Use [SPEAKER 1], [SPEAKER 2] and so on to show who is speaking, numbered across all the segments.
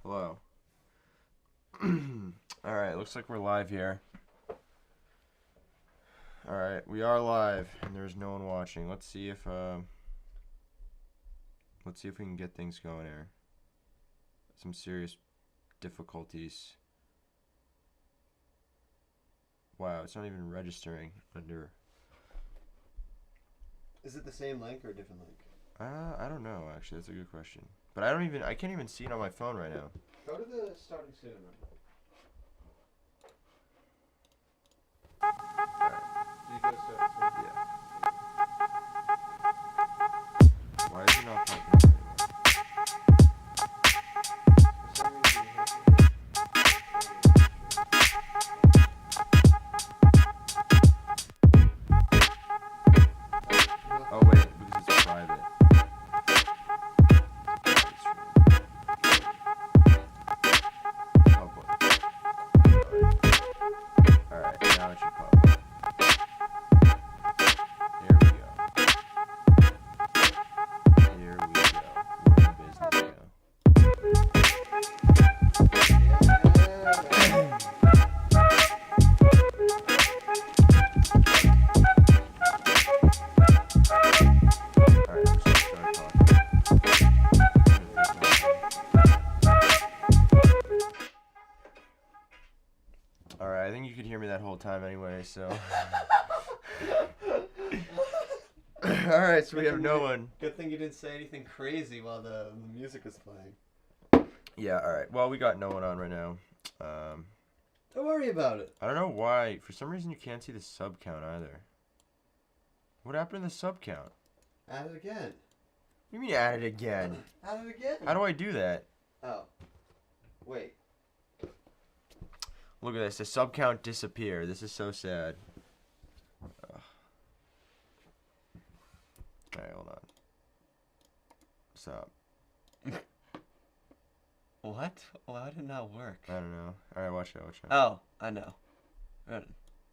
[SPEAKER 1] Hello. Alright, looks like we're live here. Alright, we are live and there's no one watching. Let's see if we can get things going here. Some serious difficulties. Wow, it's not even registering under.
[SPEAKER 2] Is it the same link or a different link?
[SPEAKER 1] I don't know actually, that's a good question. But I can't even see it on my phone right now.
[SPEAKER 2] Go to the starting soon.
[SPEAKER 1] Alright.
[SPEAKER 2] Did you go starting soon?
[SPEAKER 1] Yeah. Why is it not popping up anymore?
[SPEAKER 2] For some reason you have to hit join the live stream.
[SPEAKER 1] Oh wait, because it's private. Public. Alright, now it should pop up. Here we go. Here we go. We're in business now. Alright, I'm just gonna start talking. Alright, I think you could hear me that whole time anyway, so. Alright, so we have no one.
[SPEAKER 2] Good thing you didn't say anything crazy while the music was playing.
[SPEAKER 1] Yeah, alright. Well, we got no one on right now.
[SPEAKER 2] Don't worry about it.
[SPEAKER 1] I don't know why. For some reason, you can't see the sub count either. What happened to the sub count?
[SPEAKER 2] Add it again.
[SPEAKER 1] What do you mean add it again?
[SPEAKER 2] Add it again.
[SPEAKER 1] How do I do that?
[SPEAKER 2] Oh. Wait.
[SPEAKER 1] Look at this. The sub count disappeared. This is so sad. Ugh. Alright, hold on. Stop.
[SPEAKER 2] What? Why did it not work?
[SPEAKER 1] I don't know. Alright, watch it.
[SPEAKER 2] Oh, I know.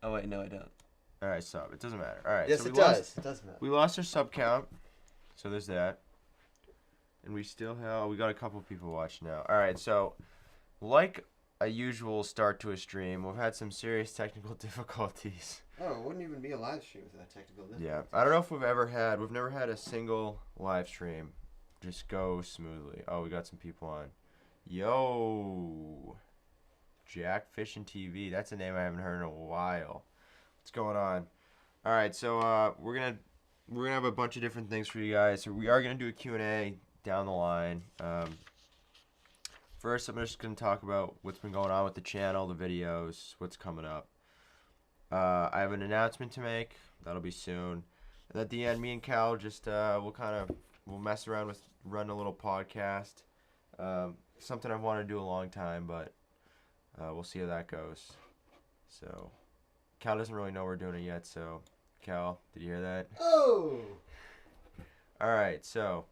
[SPEAKER 2] Oh wait, no I don't.
[SPEAKER 1] Alright, stop. It doesn't matter. Alright,
[SPEAKER 2] Yes,
[SPEAKER 1] so
[SPEAKER 2] it does. It does matter.
[SPEAKER 1] We lost our sub count. So there's that. And we still have... We got a couple people watching now. Alright, so... Like a usual start to a stream, we've had some serious technical difficulties.
[SPEAKER 2] Oh, it wouldn't even be a live stream without technical difficulties.
[SPEAKER 1] Yeah. I don't know if we've never had a single live stream just go smoothly. Oh, we got some people on. Yo, Jack Fishing TV. That's a name I haven't heard in a while. What's going on? All right, so we're gonna have a bunch of different things for you guys. So we are gonna do a Q&A down the line. First, I'm just gonna talk about what's been going on with the channel, the videos, what's coming up. I have an announcement to make. That'll be soon. And at the end, me and Cal just we'll mess around with run a little podcast. Something I've wanted to do a long time, but we'll see how that goes. So, Cal doesn't really know we're doing it yet, so, Cal, did you hear that?
[SPEAKER 2] Oh!
[SPEAKER 1] Alright, so,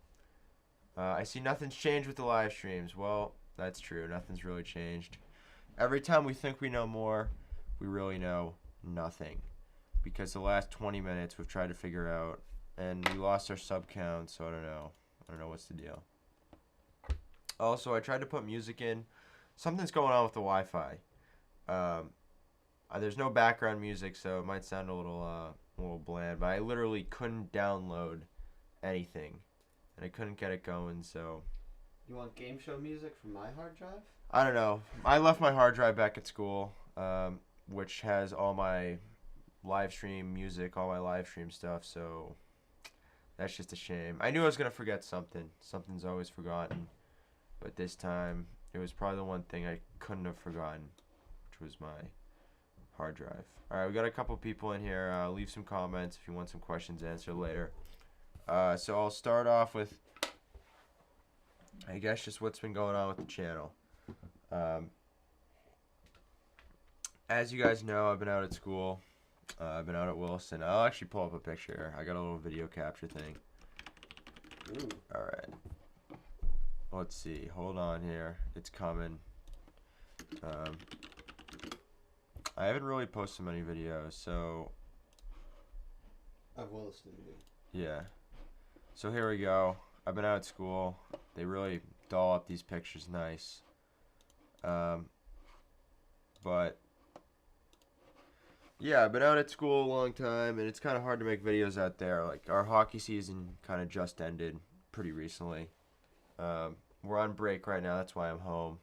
[SPEAKER 1] I see nothing's changed with the live streams. Well, that's true. Nothing's really changed. Every time we think we know more, we really know nothing. Because the last 20 minutes we've tried to figure out, and we lost our sub count, so I don't know. I don't know what's the deal. Also, I tried to put music in. Something's going on with the Wi-Fi. There's no background music, so it might sound a little bland. But I literally couldn't download anything, and I couldn't get it going. So.
[SPEAKER 2] You want game show music from my hard drive?
[SPEAKER 1] I don't know. I left my hard drive back at school, which has all my live stream music, all my live stream stuff. So that's just a shame. I knew I was gonna forget something. Something's always forgotten. But this time, it was probably the one thing I couldn't have forgotten, which was my hard drive. Alright, we got a couple people in here. Leave some comments if you want some questions answered later. So I'll start off with, I guess, just what's been going on with the channel. As you guys know, I've been out at school. I've been out at Wilson. I'll actually pull up a picture. I got a little video capture thing. Alright. Let's see. Hold on here. It's coming. I haven't really posted many videos, so...
[SPEAKER 2] Of Williston, dude.
[SPEAKER 1] Yeah. So here we go. I've been out at school. They really doll up these pictures nice. But yeah, I've been out at school a long time, and it's kind of hard to make videos out there. Like our hockey season kind of just ended pretty recently. We're on break right now. That's why I'm home.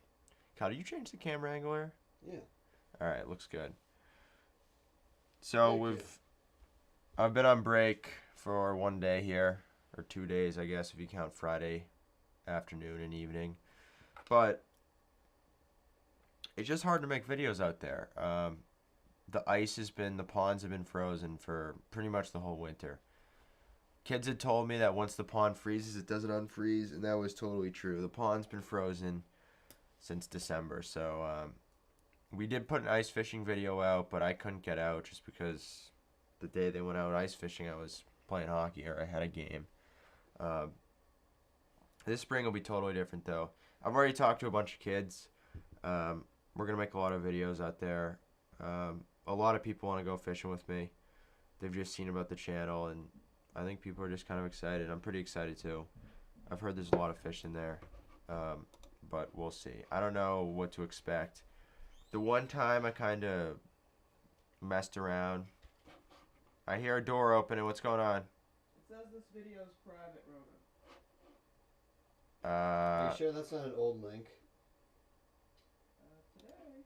[SPEAKER 1] Kyle, did you change the camera angle here?
[SPEAKER 3] Yeah.
[SPEAKER 1] All right, looks good. So
[SPEAKER 3] Thank you.
[SPEAKER 1] I've been on break for one day here, or 2 days, I guess, if you count Friday afternoon and evening. But it's just hard to make videos out there. The ponds have been frozen for pretty much the whole winter. Kids had told me that once the pond freezes, it doesn't unfreeze, and that was totally true. The pond's been frozen since December, so we did put an ice fishing video out, but I couldn't get out just because the day they went out ice fishing, I was playing hockey or I had a game. This spring will be totally different, though. I've already talked to a bunch of kids. We're going to make a lot of videos out there. A lot of people want to go fishing with me. They've just seen about the channel, and I think people are just kind of excited. I'm pretty excited, too. I've heard there's a lot of fish in there, but we'll see. I don't know what to expect. The one time I kind of messed around, I hear a door open, and what's going on?
[SPEAKER 2] It says this video is private, Roman.
[SPEAKER 3] Are you sure that's not an old link?
[SPEAKER 2] Today.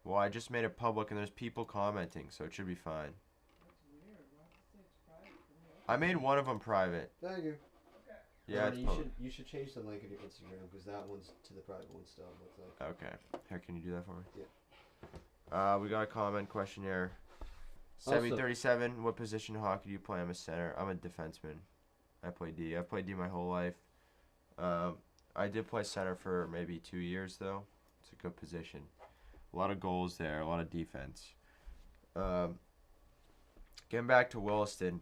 [SPEAKER 1] Well, I just made it public, and there's people commenting, so it should be fine.
[SPEAKER 2] That's weird. Why does it say it's private for me?
[SPEAKER 1] I made one of them private.
[SPEAKER 3] Thank you.
[SPEAKER 2] Okay.
[SPEAKER 1] Yeah, it's
[SPEAKER 3] you
[SPEAKER 1] public.
[SPEAKER 3] should change the link of your Instagram because that one's to the private one still. Looks like.
[SPEAKER 1] Okay. Here, can you do that for me?
[SPEAKER 3] Yeah.
[SPEAKER 1] We got a comment questionnaire.
[SPEAKER 3] Also-
[SPEAKER 1] 7037, what position in hockey do you play? I'm a center. I'm a defenseman. I play D. I've played D my whole life. I did play center for maybe 2 years, though. It's a good position. A lot of goals there, a lot of defense. Getting back to Williston.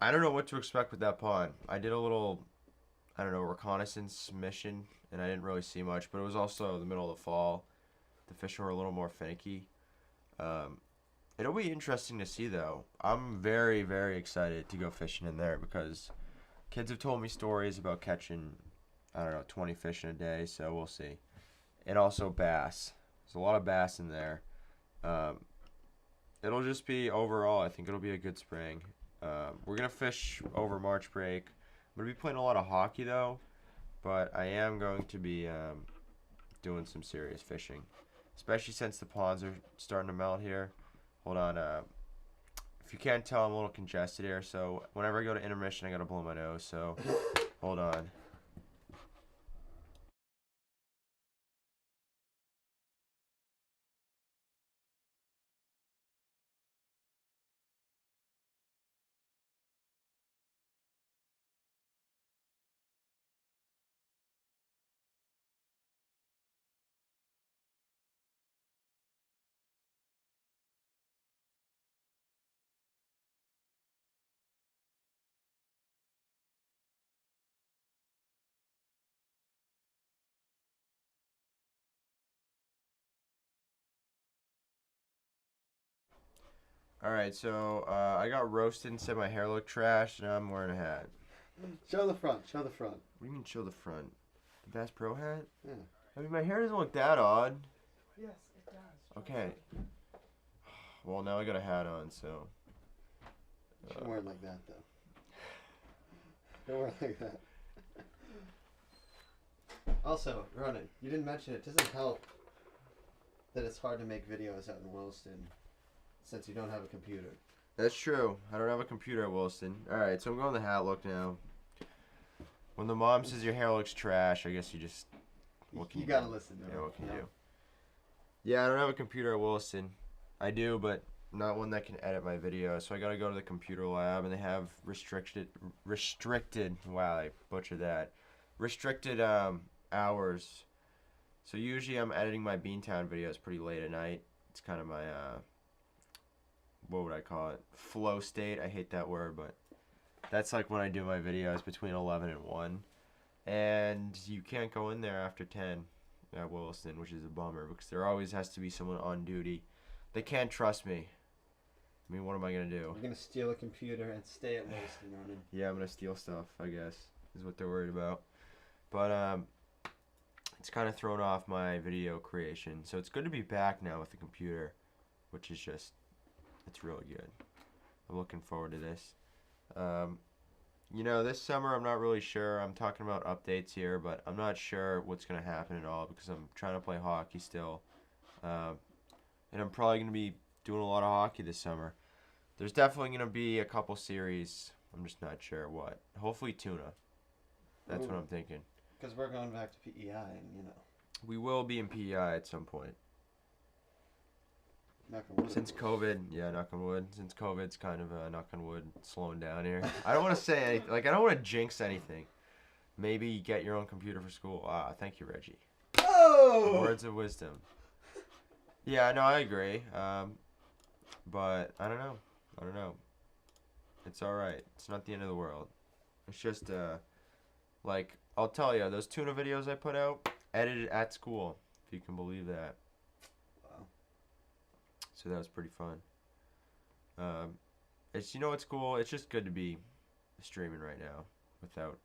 [SPEAKER 1] I don't know what to expect with that pond. I did a little, reconnaissance mission, and I didn't really see much, but it was also the middle of the fall. The fish were a little more finicky. It'll be interesting to see, though. I'm very, very excited to go fishing in there because kids have told me stories about catching, 20 fish in a day, so we'll see. And also bass. There's a lot of bass in there. It'll just be, overall, I think it'll be a good spring. We're going to fish over March break. I'm going to be playing a lot of hockey, though, but I am going to be doing some serious fishing, especially since the ponds are starting to melt here. Hold on. If you can't tell, I'm a little congested here, so whenever I go to intermission, I got to blow my nose, so hold on. All right, so I got roasted and said my hair looked trash, and now I'm wearing a hat.
[SPEAKER 3] Show the front. Show the front.
[SPEAKER 1] What do you mean show the front? The Bass Pro hat?
[SPEAKER 3] Yeah.
[SPEAKER 1] I mean, my hair doesn't look that odd.
[SPEAKER 2] Yes, it does.
[SPEAKER 1] Okay. Well, now I got a hat on, so.
[SPEAKER 3] You shouldn't wear it like that, though. Don't wear it like that. Also, Ronan, you didn't mention it. Doesn't help that it's hard to make videos out in Williston since you don't have a computer.
[SPEAKER 1] That's true. I don't have a computer at Williston. All right, so I'm going the hat look now. When the mom says your hair looks trash, I guess you just. What can
[SPEAKER 3] You
[SPEAKER 1] you
[SPEAKER 3] gotta
[SPEAKER 1] do?
[SPEAKER 3] listen to
[SPEAKER 1] Yeah,
[SPEAKER 3] it.
[SPEAKER 1] what can you
[SPEAKER 3] know?
[SPEAKER 1] do? Yeah, I don't have a computer at Williston. I do, but not one that can edit my videos. So I gotta go to the computer lab, and they have restricted. Wow, I butchered that. Restricted hours. So usually I'm editing my Beantown videos pretty late at night. It's kind of my what would I call it? Flow state. I hate that word, but that's like when I do my videos between 11 and 1. And you can't go in there after 10 at Williston, which is a bummer because there always has to be someone on duty. They can't trust me. I mean, what am I going to do?
[SPEAKER 3] You're gonna steal a computer and stay at Williston, Ronan.
[SPEAKER 1] Yeah, I'm going to steal stuff, I guess, is what they're worried about. But it's kind of thrown off my video creation. So it's good to be back now with the computer, which is just, it's really good. I'm looking forward to this. This summer I'm not really sure. I'm talking about updates here, but I'm not sure what's going to happen at all because I'm trying to play hockey still. And I'm probably going to be doing a lot of hockey this summer. There's definitely going to be a couple series. I'm just not sure what. Hopefully tuna. That's what I'm thinking.
[SPEAKER 3] Because we're going back to PEI, and
[SPEAKER 1] We will be in PEI at some point.
[SPEAKER 3] knock on wood.
[SPEAKER 1] Since COVID, yeah, knock on wood. Since COVID's kind of, knock on wood, slowing down here. I don't want to say anything. I don't want to jinx anything. Maybe get your own computer for school. Thank you, Reggie.
[SPEAKER 3] Oh!
[SPEAKER 1] Words of wisdom. Yeah, no, I agree. But I don't know. It's all right. It's not the end of the world. It's just I'll tell you, those tuna videos I put out, edited at school, if you can believe that.
[SPEAKER 3] Wow.
[SPEAKER 1] So that was pretty fun. It's cool. It's just good to be streaming right now without.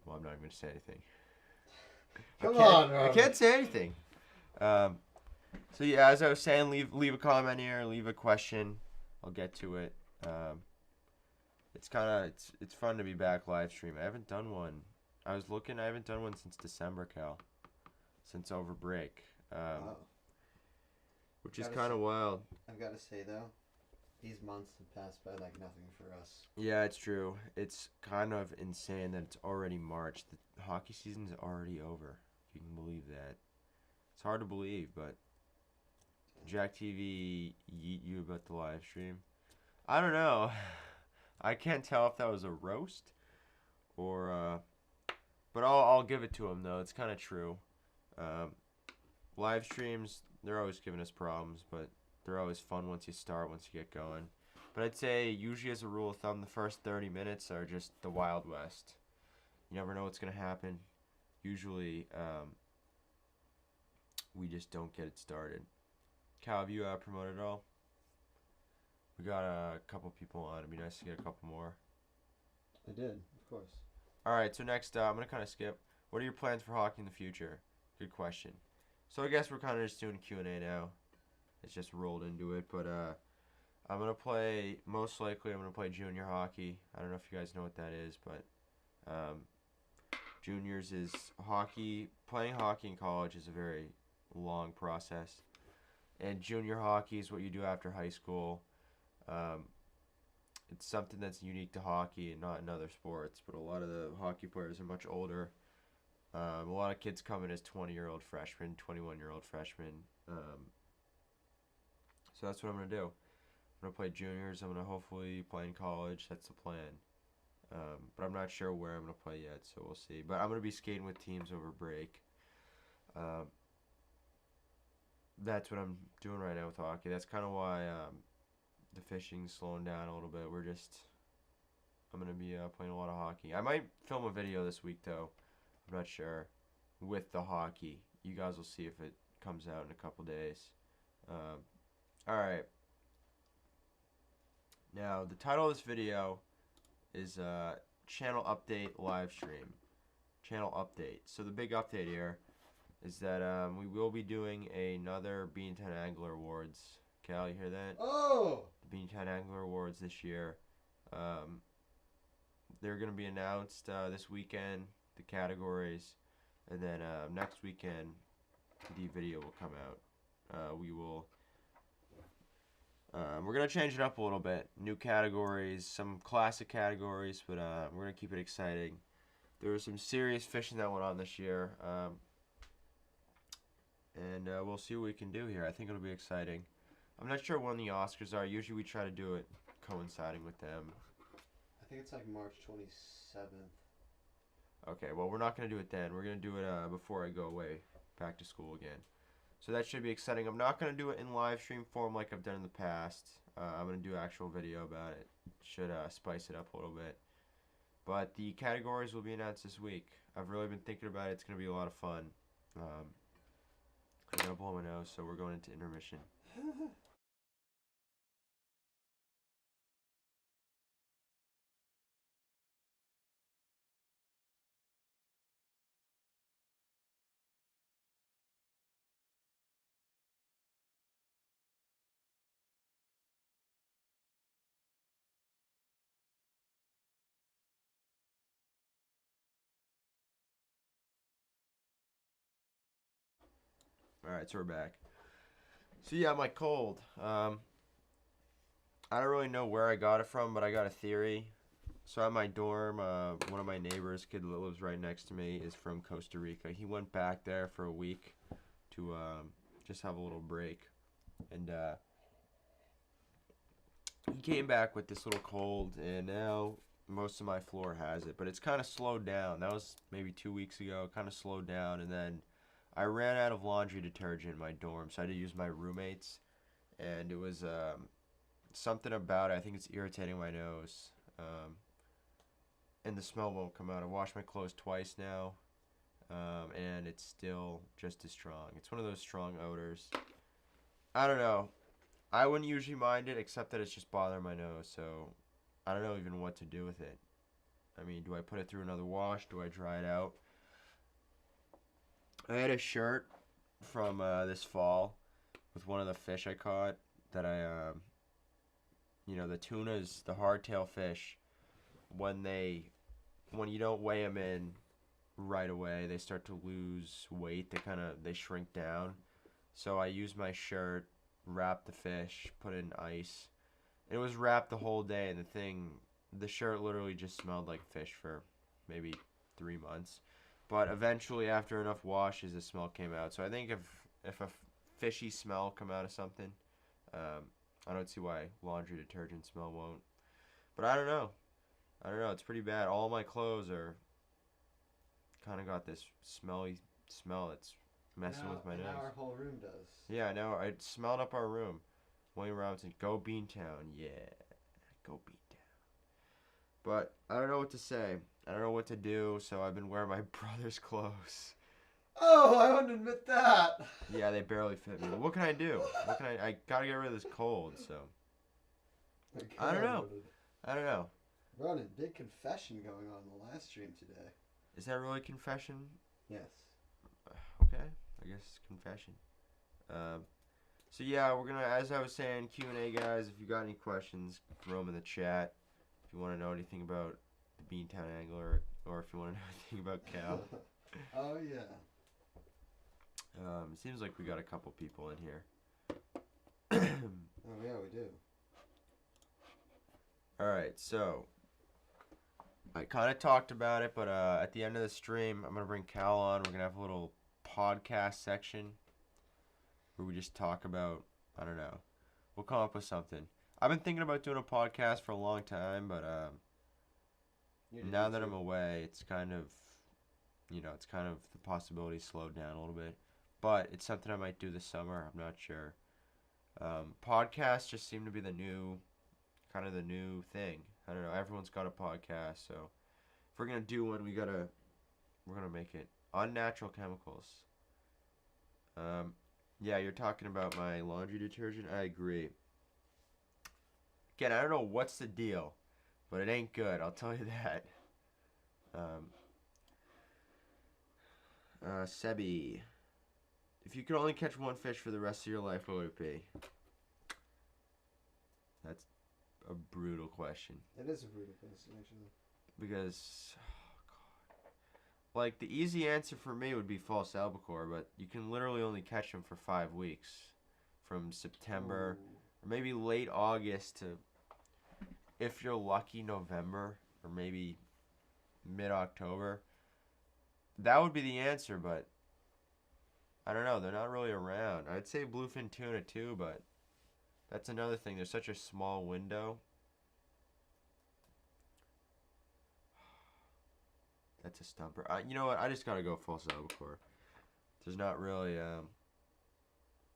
[SPEAKER 1] Well, I'm not even gonna say anything.
[SPEAKER 3] Come on,
[SPEAKER 1] I can't say anything. So yeah, as I was saying, leave a comment here, leave a question. I'll get to it. It's fun to be back live stream. I haven't done one. I haven't done one since December, Cal. Since over break.
[SPEAKER 3] Wow.
[SPEAKER 1] Which is kind of wild.
[SPEAKER 3] I've got to say, though, these months have passed by like nothing for us.
[SPEAKER 1] Yeah, it's true. It's kind of insane that it's already March. The hockey season's already over. If you can believe that. It's hard to believe, but Jack TV yeet you about the live stream. I don't know. I can't tell if that was a roast or but I'll give it to him though. It's kind of true. Live streams, they're always giving us problems, but they're always fun once you get going. But I'd say usually as a rule of thumb, the first 30 minutes are just the Wild West. You never know what's going to happen. Usually, we just don't get it started. Cal, have you promoted at all? We got a couple people on. It'd be nice to get a couple more.
[SPEAKER 3] I did, of course.
[SPEAKER 1] All right, so next, I'm going to kind of skip. What are your plans for hockey in the future? Good question. So I guess we're kind of just doing Q&A now. It's just rolled into it, but I'm going to play, most likely I'm going to play junior hockey. I don't know if you guys know what that is, but juniors is hockey. Playing hockey in college is a very long process. And junior hockey is what you do after high school. It's something that's unique to hockey and not in other sports, but a lot of the hockey players are much older. A lot of kids come in as 20-year-old freshmen, 21-year-old freshmen. So that's what I'm going to do. I'm going to play juniors. I'm going to hopefully play in college. That's the plan. But I'm not sure where I'm going to play yet, so we'll see. But I'm going to be skating with teams over break. That's what I'm doing right now with hockey. That's kind of why the fishing's slowing down a little bit. I'm going to be playing a lot of hockey. I might film a video this week, though. I'm not sure. With the hockey. You guys will see if it comes out in a couple days. Alright. Now, the title of this video is Channel Update Live Stream. Channel Update. So the big update here is that we will be doing another Beantown Angler Awards. Cal, you hear that?
[SPEAKER 3] Oh!
[SPEAKER 1] The Beantown Angler Awards this year. They're going to be announced this weekend, the categories, and then next weekend the video will come out. We're going to change it up a little bit. New categories, some classic categories, but we're going to keep it exciting. There was some serious fishing that went on this year. And we'll see what we can do here. I think it'll be exciting. I'm not sure when the Oscars are. Usually we try to do it coinciding with them.
[SPEAKER 3] I think it's like March 27th.
[SPEAKER 1] Okay, well, we're not going to do it then. We're going to do it before I go away back to school again. So that should be exciting. I'm not going to do it in live stream form like I've done in the past. I'm going to do actual video about it. Should spice it up a little bit. But the categories will be announced this week. I've really been thinking about it. It's going to be a lot of fun. I gotta blow my nose, so we're going into intermission. Alright, so we're back. So yeah, my cold. I don't really know where I got it from, but I got a theory. So at my dorm, one of my neighbors, kid that lives right next to me, is from Costa Rica. He went back there for a week to just have a little break. And he came back with this little cold, and now most of my floor has it. But it's kind of slowed down. That was maybe 2 weeks ago. Kind of slowed down, and then I ran out of laundry detergent in my dorm, so I had to use my roommate's. And it was something about it. I think it's irritating my nose. And the smell won't come out. I washed my clothes twice now, and it's still just as strong. It's one of those strong odors. I don't know. I wouldn't usually mind it, except that it's just bothering my nose, so I don't know even what to do with it. I mean, do I put it through another wash? Do I dry it out? I had a shirt from this fall with one of the fish I caught that the tunas, the hardtail fish, when you don't weigh them in right away, they start to lose weight. They shrink down. So I used my shirt, wrapped the fish, put it in ice. It was wrapped the whole day, and the shirt literally just smelled like fish for maybe 3 months. But eventually, after enough washes, the smell came out. So I think if a fishy smell come out of something, I don't see why laundry detergent smell won't. But I don't know. It's pretty bad. All my clothes are kind of got this smelly smell that's messing with my nose.
[SPEAKER 3] Now our whole room does.
[SPEAKER 1] Yeah, I know. It smelled up our room. Wayne Robinson, go Beantown. Yeah, go Beantown. But I don't know what to say. I don't know what to do, so I've been wearing my brother's clothes.
[SPEAKER 3] Oh, I wouldn't admit that.
[SPEAKER 1] Yeah, they barely fit me. What can I do? I gotta get rid of this cold, so. I don't know.
[SPEAKER 3] Ronan, big confession going on in the live stream today.
[SPEAKER 1] Is that really confession?
[SPEAKER 3] Yes.
[SPEAKER 1] Okay, I guess confession. So yeah, we're gonna, as I was saying, Q&A, guys. If you got any questions, throw them in the chat. If you want to know anything about the Beantown Angler, or if you want to know anything about Cal.
[SPEAKER 3] Oh yeah.
[SPEAKER 1] It seems like we got a couple people in here.
[SPEAKER 3] Oh yeah, we do.
[SPEAKER 1] All right, so I kind of talked about it, but at the end of the stream, I'm gonna bring Cal on. We're gonna have a little podcast section where we just talk about, I don't know, we'll come up with something. I've been thinking about doing a podcast for a long time, but now that I'm away, it's kind of the possibility slowed down a little bit. But it's something I might do this summer. I'm not sure. Podcasts just seem to be the new thing. I don't know. Everyone's got a podcast, so if we're gonna do one, we're gonna make it unnatural chemicals. Yeah, you're talking about my laundry detergent. I agree. Again, I don't know what's the deal, but it ain't good. I'll tell you that. Sebi, if you could only catch one fish for the rest of your life, what would it be? That's a brutal question.
[SPEAKER 3] It is a brutal question, actually.
[SPEAKER 1] Because, oh God. Like, the easy answer for me would be false albacore, but you can literally only catch them for 5 weeks. From September, or maybe late August to, if you're lucky, November, or maybe mid-October. That would be the answer, but I don't know. They're not really around. I'd say bluefin tuna too, but that's another thing. There's such a small window. That's a stumper. You know what? I just gotta go false albacore. There's not really,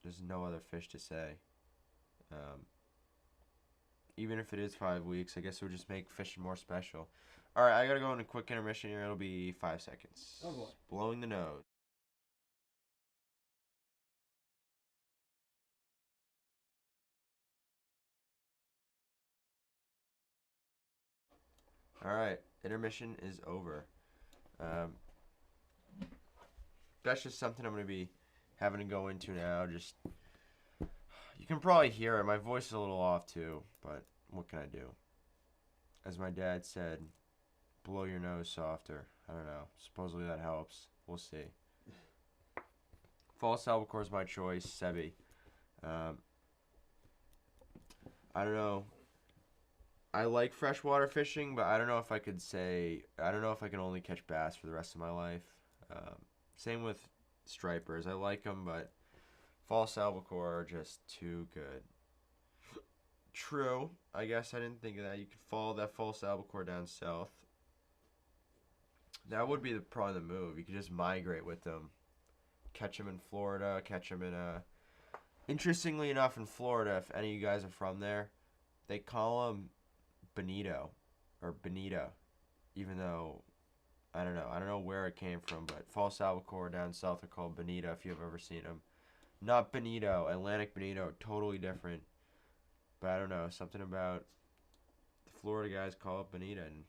[SPEAKER 1] there's no other fish to say. Even if it is 5 weeks, I guess it would just make fishing more special. Alright, I gotta go in a quick intermission here. It'll be 5 seconds.
[SPEAKER 3] Oh boy.
[SPEAKER 1] Blowing the nose. Alright, intermission is over. That's just something I'm going to be having to go into now. Just, you can probably hear it. My voice is a little off too, but what can I do? As my dad said, blow your nose softer. I don't know. Supposedly that helps. We'll see. false albacore is my choice. Sebi. I don't know. I like freshwater fishing, but I don't know if I could say I don't know if I can only catch bass for the rest of my life. Same with stripers. I like them, but false albacore are just too good. True. I guess I didn't think of that. You could follow that false albacore down south. That would be probably the move. You could just migrate with them. Catch them in Florida. Catch them in Interestingly enough, in Florida, if any of you guys are from there, they call them bonito or bonita, even though I don't know where it came from, but false albacore down south are called bonita if you've ever seen them. Not bonito, Atlantic bonito, totally different. But I don't know, something about the Florida guys call it bonita, and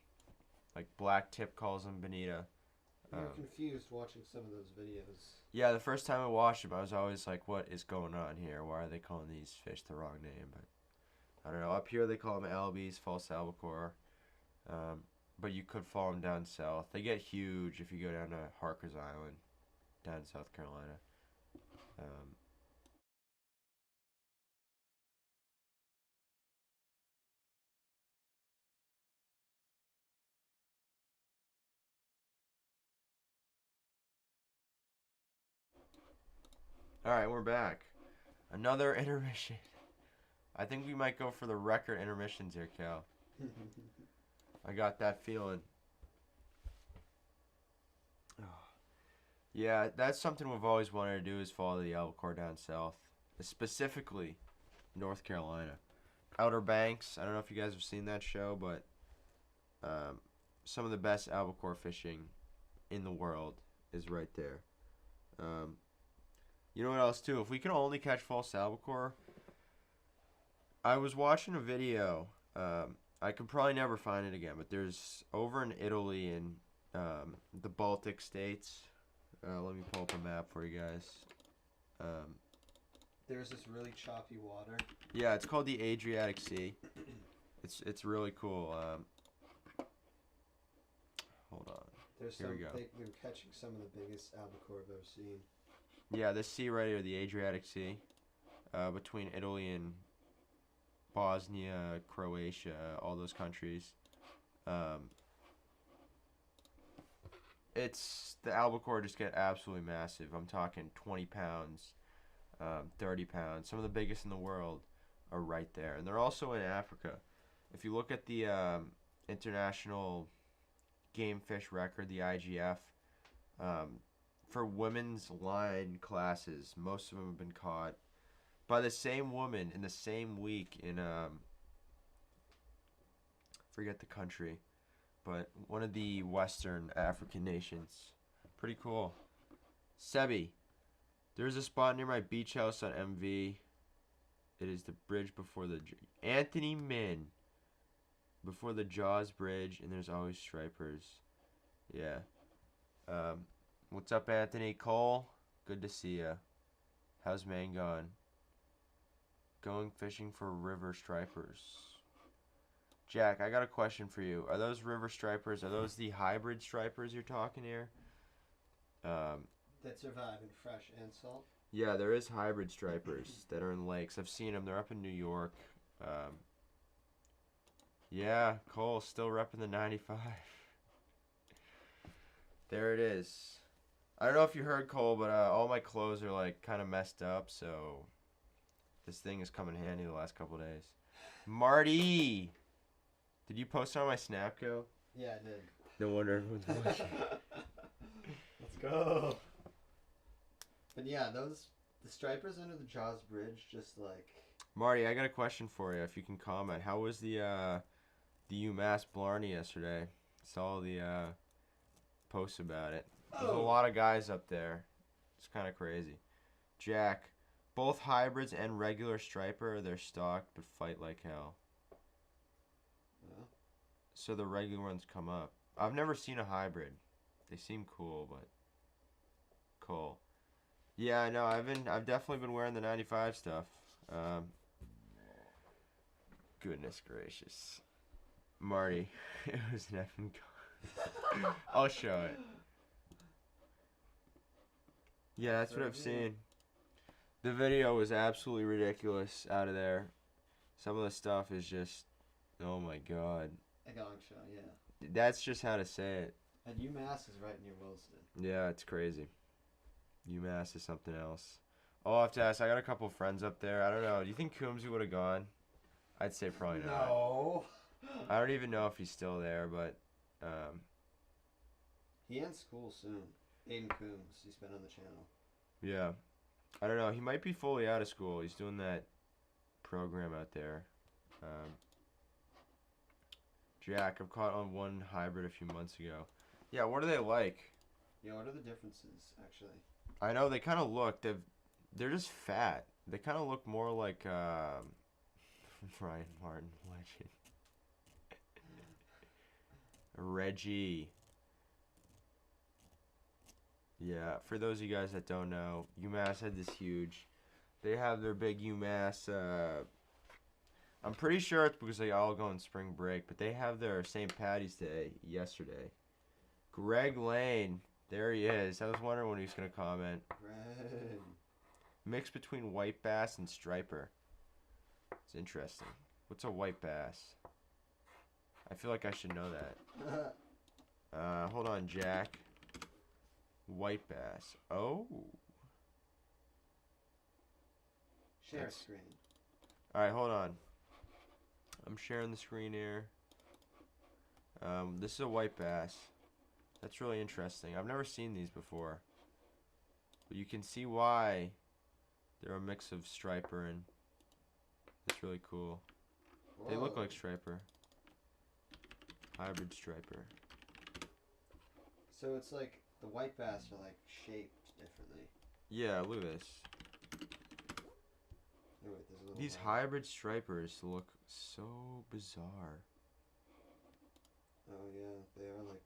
[SPEAKER 1] like Black Tip calls them bonita.
[SPEAKER 3] You're confused watching some of those videos.
[SPEAKER 1] Yeah, the first time I watched them, I was always like, what is going on here? Why are they calling these fish the wrong name? But I don't know. Up here they call them albies, false albacore. But you could follow them down south. They get huge if you go down to Harker's Island, down in South Carolina. All right, we're back. Another intermission. I think we might go for the record intermissions here, Cal. I got that feeling. Yeah, that's something we've always wanted to do is follow the albacore down south. Specifically, North Carolina. Outer Banks. I don't know if you guys have seen that show, but some of the best albacore fishing in the world is right there. You know what else, too? If we can only catch false albacore... I was watching a video. I could probably never find it again, but there's over in Italy and the Baltic states. Let me pull up a map for you guys.
[SPEAKER 3] There's this really choppy water.
[SPEAKER 1] Yeah, it's called the Adriatic Sea. It's really cool. Hold on. Here we go.
[SPEAKER 3] They're catching some of the biggest albacore I've ever seen.
[SPEAKER 1] Yeah, this sea right here, the Adriatic Sea, between Italy and Bosnia, Croatia, all those countries. The albacore just get absolutely massive. I'm talking 20 pounds, 30 pounds. Some of the biggest in the world are right there. And they're also in Africa. If you look at the International Game Fish Record, the IGF, for women's line classes, most of them have been caught by the same woman in the same week in forget the country, but one of the Western African nations. Pretty cool. Sebi, there's a spot near my beach house on MV. It is the bridge before the Anthony Min, before the Jaws Bridge, and there's always stripers. Yeah. What's up, Anthony? Cole, good to see ya. How's Maine going? Going fishing for river stripers. Jack, I got a question for you. Are those river stripers, are those the hybrid stripers you're talking here?
[SPEAKER 3] That survive in fresh and salt?
[SPEAKER 1] Yeah, there is hybrid stripers that are in lakes. I've seen them. They're up in New York. Yeah, Cole still repping the 95. There it is. I don't know if you heard, Cole, but all my clothes are like kind of messed up, so this thing has come in handy the last couple days. Marty! Did you post it on my Snapco?
[SPEAKER 3] Yeah, I did.
[SPEAKER 1] No wonder everyone's watching.
[SPEAKER 3] Let's go. But yeah, the stripers under the Jaws Bridge, just like...
[SPEAKER 1] Marty, I got a question for you, if you can comment. How was the UMass Blarney yesterday? Saw the posts about it. There's a lot of guys up there. It's kind of crazy. Jack, both hybrids and regular striper, they're stocked but fight like hell.
[SPEAKER 3] Yeah.
[SPEAKER 1] So the regular ones come up. I've never seen a hybrid. They seem cool, but cool. Yeah, I know. I've definitely been wearing the 95 stuff. Goodness gracious, Marty, it was an effing. I'll show it. Yeah, that's what I've seen. The video was absolutely ridiculous out of there. Some of the stuff is just, oh my god.
[SPEAKER 3] A gong show, yeah.
[SPEAKER 1] That's just how to say it.
[SPEAKER 3] And UMass is right near Williston.
[SPEAKER 1] Yeah, it's crazy. UMass is something else. Oh, I'll have to ask. I got a couple friends up there. I don't know. Do you think Coombsy would have gone? I'd say probably not.
[SPEAKER 3] No.
[SPEAKER 1] I don't even know if he's still there, but
[SPEAKER 3] He ends school soon. Aiden Coombs, he's been on the channel.
[SPEAKER 1] yeah. I don't know. He might be fully out of school. He's doing that program out there. Jack, I've caught on one hybrid a few months ago. Yeah, what are they like?
[SPEAKER 3] Yeah, what are the differences, actually?
[SPEAKER 1] I know they kind of look. They're just fat. They kind of look more like Ryan Martin, legend. Reggie. Yeah, for those of you guys that don't know, UMass had this huge. They have their big UMass. I'm pretty sure it's because they all go on spring break, but they have their St. Patty's Day yesterday. Greg Lane, there he is. I was wondering when he was gonna comment.
[SPEAKER 3] Greg.
[SPEAKER 1] Mix between white bass and striper. It's interesting. What's a white bass? I feel like I should know that. Hold on, Jack. White bass. Oh.
[SPEAKER 3] Share screen.
[SPEAKER 1] Alright, hold on. I'm sharing the screen here. This is a white bass. That's really interesting. I've never seen these before. But you can see why they're a mix of striper and it's really cool.
[SPEAKER 3] Whoa.
[SPEAKER 1] They look like striper. Hybrid striper.
[SPEAKER 3] So it's like the white bass are like shaped differently.
[SPEAKER 1] Yeah, look at this.
[SPEAKER 3] Oh, wait, there's a little
[SPEAKER 1] These
[SPEAKER 3] line.
[SPEAKER 1] hybrid stripers look so bizarre.
[SPEAKER 3] Oh yeah, they are like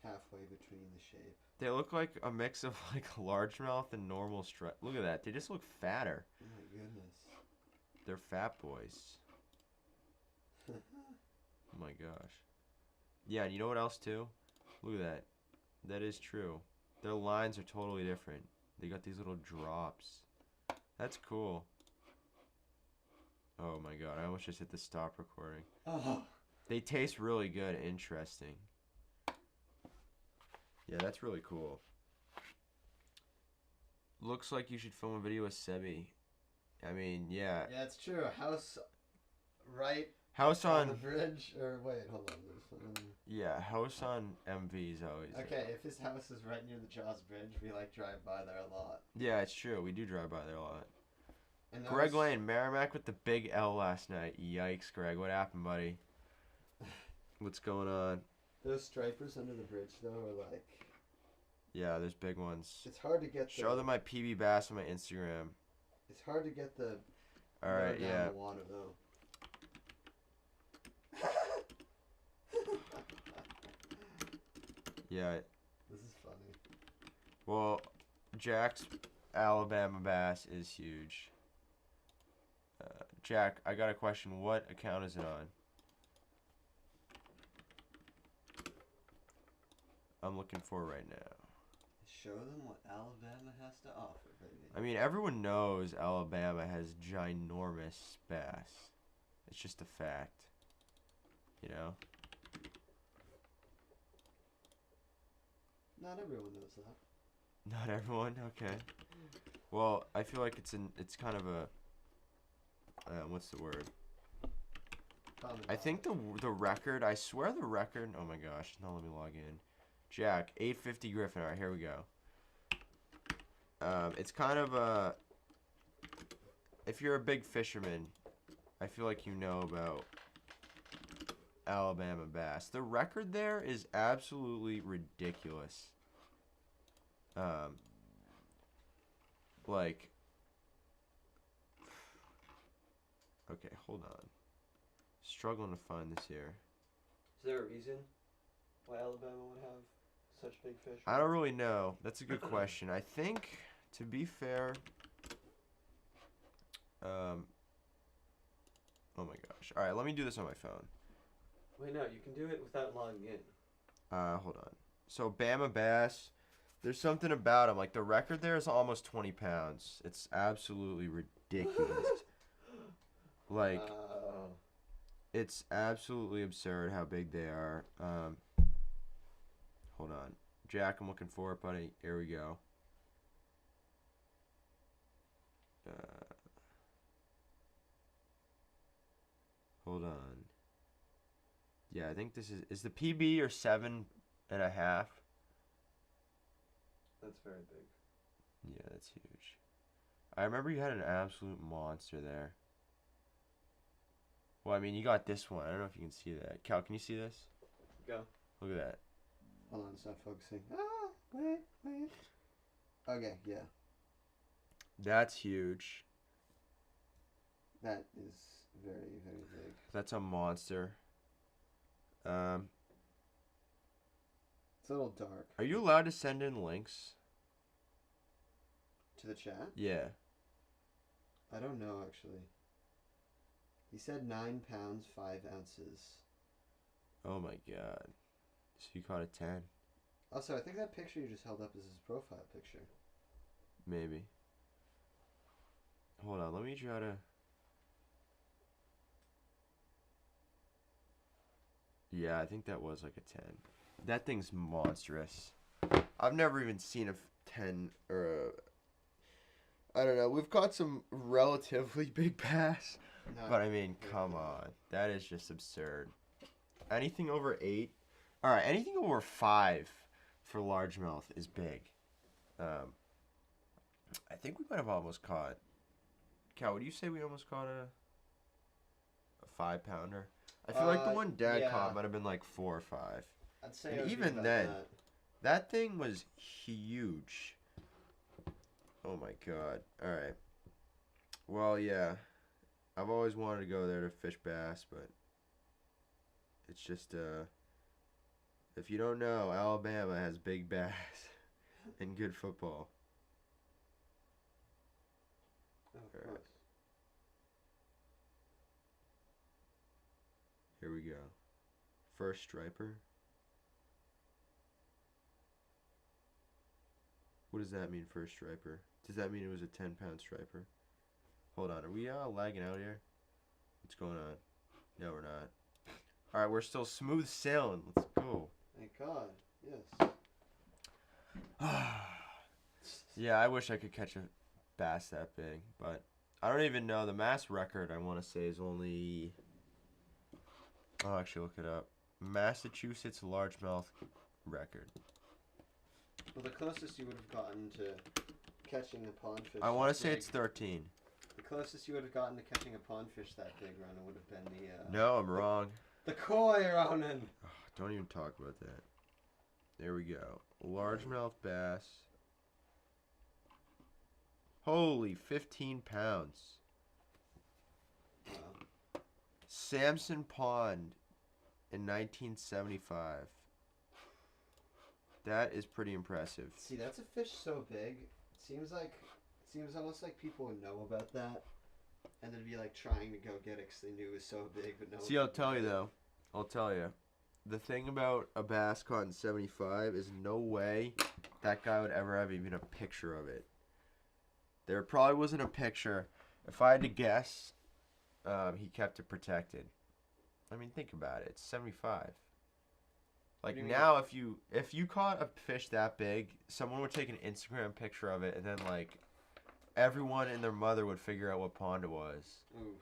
[SPEAKER 3] halfway between the shape.
[SPEAKER 1] They look like a mix of like largemouth and normal stripe. Look at that. They just look fatter.
[SPEAKER 3] Oh my goodness.
[SPEAKER 1] They're fat boys. Oh my gosh. Yeah, and you know what else too? Look at that. That is true. Their lines are totally different. They got these little drops. That's cool. Oh my god, I almost just hit the stop recording.
[SPEAKER 3] Oh.
[SPEAKER 1] They taste really good. Interesting. Yeah, that's really cool. Looks like you should film a video with Sebi. I mean, yeah.
[SPEAKER 3] Yeah, it's true. House right
[SPEAKER 1] House
[SPEAKER 3] on the
[SPEAKER 1] on...
[SPEAKER 3] bridge. Or wait, hold on. There's one.
[SPEAKER 1] Yeah, house on MV is always...
[SPEAKER 3] Okay, if his house is right near the Jaws Bridge, we like drive by there a lot.
[SPEAKER 1] Yeah, it's true. We do drive by there a lot.
[SPEAKER 3] And
[SPEAKER 1] Greg
[SPEAKER 3] those-
[SPEAKER 1] Lane, Merrimack with the big L last night. Yikes, Greg. What happened, buddy? What's going on?
[SPEAKER 3] Those stripers under the bridge though are like.
[SPEAKER 1] Yeah, there's big ones.
[SPEAKER 3] It's hard to get.
[SPEAKER 1] Show them my PB Bass on my Instagram.
[SPEAKER 3] It's hard to get the.
[SPEAKER 1] All right,
[SPEAKER 3] down
[SPEAKER 1] yeah.
[SPEAKER 3] The water though.
[SPEAKER 1] Yeah.
[SPEAKER 3] This is funny.
[SPEAKER 1] Well, Jack's Alabama Bass is huge. Jack, I got a question. What account is it on? I'm looking for right now.
[SPEAKER 3] Show them what Alabama has to offer, baby.
[SPEAKER 1] I mean, everyone knows Alabama has ginormous bass. It's just a fact. You know?
[SPEAKER 3] Not everyone knows that.
[SPEAKER 1] Not everyone? Okay. Well, I feel like it's kind of a... what's the word? I think the record... I swear the record... Oh my gosh. Now let me log in. Jack, 850 Griffin. Alright, here we go. It's kind of a... If you're a big fisherman, I feel like you know about Alabama bass. The record there is absolutely ridiculous. Like... Okay, hold on. Struggling to find this here.
[SPEAKER 3] Is there a reason why Alabama would have such big fish?
[SPEAKER 1] I don't really know. That's a good question. I think, to be fair, oh my gosh. All right, let me do this on my phone.
[SPEAKER 3] Wait, no, you can do it without logging in.
[SPEAKER 1] Hold on. So Bama bass, There's something about them. Like the record there is almost 20 pounds. It's absolutely ridiculous. Like it's absolutely absurd how big they are. Hold on, Jack. I'm looking for it, buddy. Here we go. Hold on. Yeah, I think this is the PB or 7.5.
[SPEAKER 3] That's very big.
[SPEAKER 1] Yeah, that's huge. I remember you had an absolute monster there. Well, I mean, you got this one. I don't know if you can see that. Cal, can you see this?
[SPEAKER 3] Go.
[SPEAKER 1] Look at that.
[SPEAKER 3] Hold on, it's not focusing. Ah, wait. Okay, yeah.
[SPEAKER 1] That's huge.
[SPEAKER 3] That is very, very big.
[SPEAKER 1] That's a monster.
[SPEAKER 3] It's a little dark.
[SPEAKER 1] Are you allowed to send in links?
[SPEAKER 3] To the chat?
[SPEAKER 1] Yeah.
[SPEAKER 3] I don't know, actually. He said 9 pounds, 5 ounces.
[SPEAKER 1] Oh my god. So you caught a 10.
[SPEAKER 3] Also, I think that picture you just held up is his profile picture.
[SPEAKER 1] Maybe. Hold on, let me try to... Yeah, I think that was like a 10. That thing's monstrous. I've never even seen a 10 or a... I don't know. We've caught some relatively big bass.
[SPEAKER 3] No,
[SPEAKER 1] But I mean, come on. That is just absurd. Anything over 8... Alright, anything over 5 for largemouth is big. I think we might have almost caught... Cal, would you say we almost caught a 5-pounder? I feel like the one Dad caught might have been like 4 or 5.
[SPEAKER 3] I'd say
[SPEAKER 1] And
[SPEAKER 3] it would be
[SPEAKER 1] even
[SPEAKER 3] about
[SPEAKER 1] then,
[SPEAKER 3] that.
[SPEAKER 1] that thing was huge. Oh my god. Alright. Well, yeah. I've always wanted to go there to fish bass, but it's just, if you don't know, Alabama has big bass and good football.
[SPEAKER 3] Oh, of
[SPEAKER 1] Alright.
[SPEAKER 3] course.
[SPEAKER 1] Here we go. First striper. What does that mean, first striper? Does that mean it was a 10-pound striper? Hold on, are we lagging out here? What's going on? No, we're not. Alright, we're still smooth sailing. Let's go.
[SPEAKER 3] Thank God. Yes.
[SPEAKER 1] Yeah, I wish I could catch a bass that big, but I don't even know. The mass record, I want to say, is only... I'll actually look it up. Massachusetts largemouth record.
[SPEAKER 3] Well, the closest you would have gotten to catching a pondfish.
[SPEAKER 1] I want
[SPEAKER 3] that
[SPEAKER 1] to say
[SPEAKER 3] big-
[SPEAKER 1] it's 13.
[SPEAKER 3] The closest you would have gotten to catching a pondfish that big, Ronan, would have been the.
[SPEAKER 1] No, I'm wrong.
[SPEAKER 3] The koi, Ronan.
[SPEAKER 1] Oh, don't even talk about that. There we go. Largemouth bass. Holy, 15 pounds.
[SPEAKER 3] Wow.
[SPEAKER 1] Samson Pond in 1975. That is pretty impressive.
[SPEAKER 3] See, that's a fish so big. Seems almost like people would know about that, and then be like trying to go get it because they knew it was so big, but no.
[SPEAKER 1] See, I'll tell you though. I'll tell you. The thing about a bass caught in 75 is no way that guy would ever have even a picture of it. There probably wasn't a picture. If I had to guess, he kept it protected. I mean, think about it. It's 75. Like
[SPEAKER 3] do you
[SPEAKER 1] now, if you caught a fish that big, someone would take an Instagram picture of it, and then like everyone and their mother would figure out what pond it was,
[SPEAKER 3] Oof.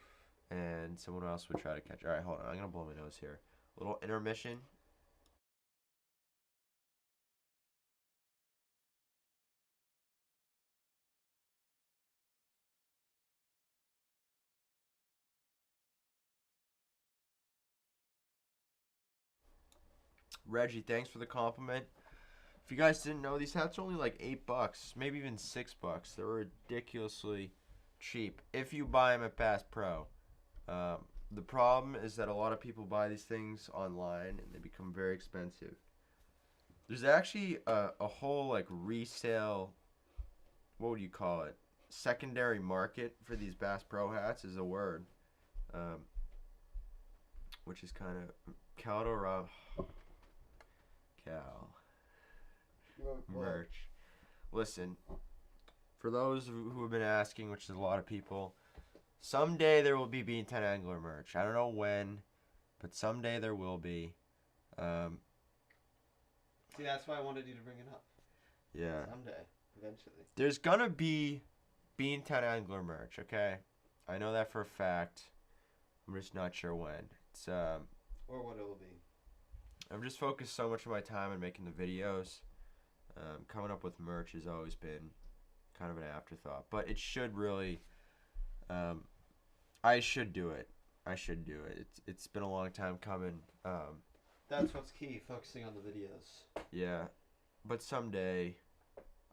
[SPEAKER 1] and someone else would try to catch it. All right, hold on. I'm gonna blow my nose here. Little intermission. Reggie, thanks for the compliment. If you guys didn't know, these hats are only like $8, maybe even $6. They're ridiculously cheap if you buy them at Bass Pro. The problem is that a lot of people buy these things online and they become very expensive. There's actually a whole like resale, what would you call it? Secondary market for these Bass Pro hats is a word. Which is kind of Cal.
[SPEAKER 3] What?
[SPEAKER 1] Merch. listen, for those who have been asking, which is a lot of people, someday there will be Beantown Angler merch. I don't know when, but someday there will be.
[SPEAKER 3] See, that's why I wanted you to bring it up.
[SPEAKER 1] Yeah.
[SPEAKER 3] Someday, eventually.
[SPEAKER 1] There's gonna be Beantown Angler merch, okay? I know that for a fact. I'm just not sure when. It's
[SPEAKER 3] Or what it will be.
[SPEAKER 1] I'm just focused so much of my time on making the videos. Coming up with merch has always been kind of an afterthought, but it should really. I should do it. It's been a long time coming.
[SPEAKER 3] That's what's key, focusing on the videos.
[SPEAKER 1] Yeah, but someday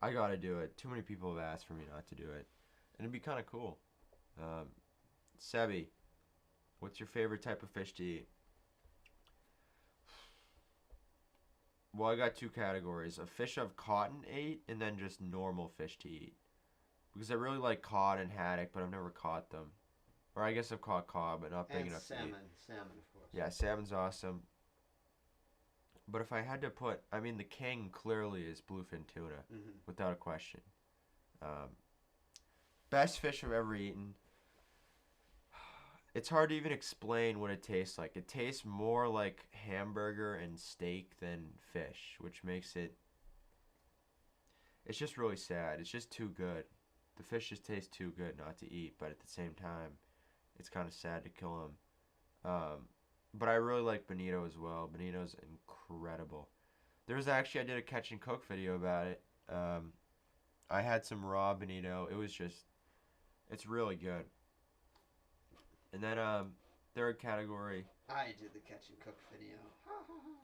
[SPEAKER 1] I gotta do it. Too many people have asked for me not to do it, and it'd be kind of cool. Sebi, what's your favorite type of fish to eat? Well, I got two categories: a fish I've caught and ate, and then just normal fish to eat. Because I really like cod and haddock, but I've never caught them. Or I guess I've caught cod, but not big enough to eat.
[SPEAKER 3] Salmon, of course.
[SPEAKER 1] Yeah, salmon's awesome. But if I had to put, I mean, the king clearly is bluefin tuna, without a question. Best fish I've ever eaten. It's hard to even explain what it tastes like. It tastes more like hamburger and steak than fish, which makes it... It's just really sad. It's just too good. The fish just tastes too good not to eat, but at the same time, it's kind of sad to kill them. But I really like bonito as well. Bonito's incredible. I did a catch and cook video about it. I had some raw bonito. It's really good. And then, third category.
[SPEAKER 3] I did the catch and cook video.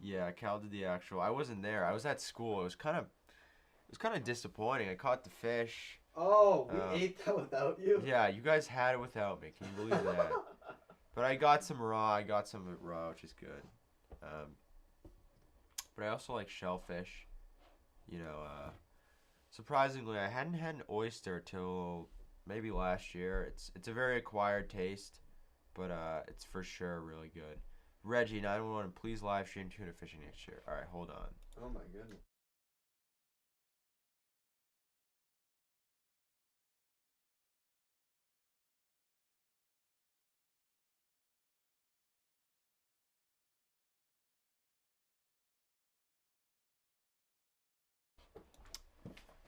[SPEAKER 1] Yeah, Cal did the actual. I wasn't there. I was at school. It was kind of disappointing. I caught the fish.
[SPEAKER 3] Oh, we ate that without you?
[SPEAKER 1] Yeah, you guys had it without me. Can you believe that? But I got some raw. I got some of it raw, which is good. But I also like shellfish. You know, surprisingly, I hadn't had an oyster till maybe last year. It's a very acquired taste, but it's for sure really good. Reggie 911, please live stream tuna fishing next year. All right, hold on.
[SPEAKER 3] Oh my goodness.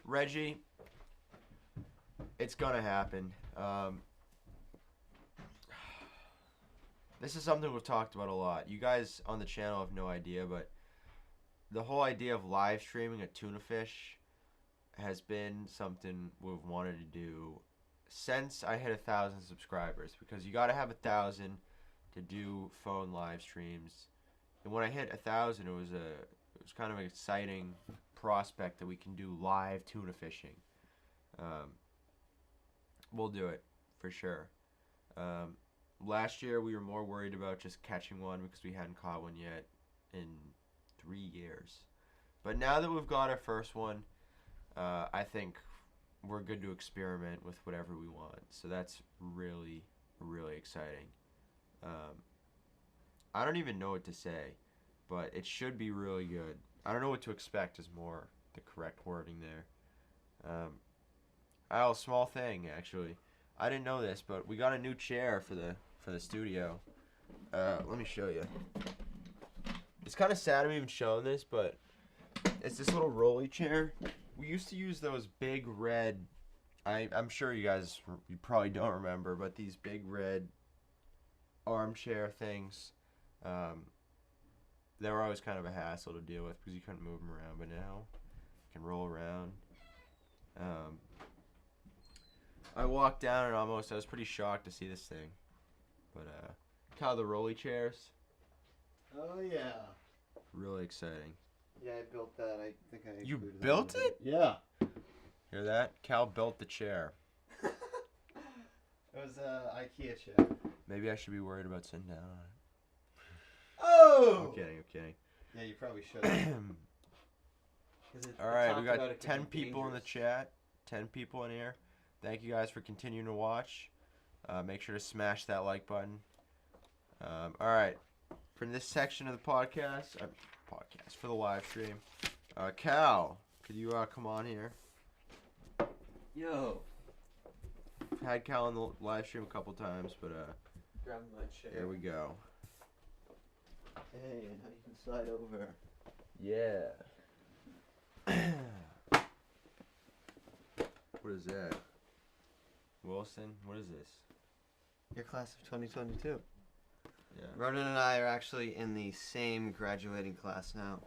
[SPEAKER 1] Reggie, it's gonna happen. This is something we've talked about a lot. You guys on the channel have no idea, but the whole idea of live streaming a tuna fish has been something we've wanted to do since I hit 1,000 subscribers, because you gotta have 1,000 to do phone live streams. And when I hit 1,000, it was kind of an exciting prospect that we can do live tuna fishing. We'll do it for sure. Last year we were more worried about just catching one because we hadn't caught one yet in 3 years. But now that we've got our first one, I think we're good to experiment with whatever we want. So that's really, really exciting. I don't even know what to say, but it should be really good. I don't know what to expect is more the correct wording there. Small thing actually. I didn't know this, but we got a new chair for the studio. Let me show you. It's kind of sad I'm even showing this, but it's this little rolly chair. We used to use those big red, I'm sure you probably don't remember, but these big red armchair things. They were always kind of a hassle to deal with because you couldn't move them around, but now you can roll around. I walked down and I was pretty shocked to see this thing. But, Cal, the rolly chairs.
[SPEAKER 3] Oh, yeah.
[SPEAKER 1] Really exciting.
[SPEAKER 3] Yeah, I built that. I think I
[SPEAKER 1] You
[SPEAKER 3] included that
[SPEAKER 1] built
[SPEAKER 3] in
[SPEAKER 1] it?
[SPEAKER 3] Yeah.
[SPEAKER 1] Hear that? Cal built the chair.
[SPEAKER 3] It was a IKEA chair.
[SPEAKER 1] Maybe I should be worried about sitting down on it.
[SPEAKER 3] Oh!
[SPEAKER 1] I'm kidding.
[SPEAKER 3] Yeah, you probably should.
[SPEAKER 1] Alright, we got 10 people in the chat. 10 people in here. Thank you guys for continuing to watch. Make sure to smash that like button. Alright, for this section of the podcast, for the live stream, Cal, could you come on here?
[SPEAKER 3] Yo.
[SPEAKER 1] Had Cal on the live stream a couple times, but
[SPEAKER 3] Grabbing my chair.
[SPEAKER 1] there we go.
[SPEAKER 3] Hey, and now you can slide over.
[SPEAKER 1] Yeah. What is that? Wilson? What is this?
[SPEAKER 3] Your class of 2022.
[SPEAKER 1] Yeah.
[SPEAKER 3] Ronan and I are actually in the same graduating class now.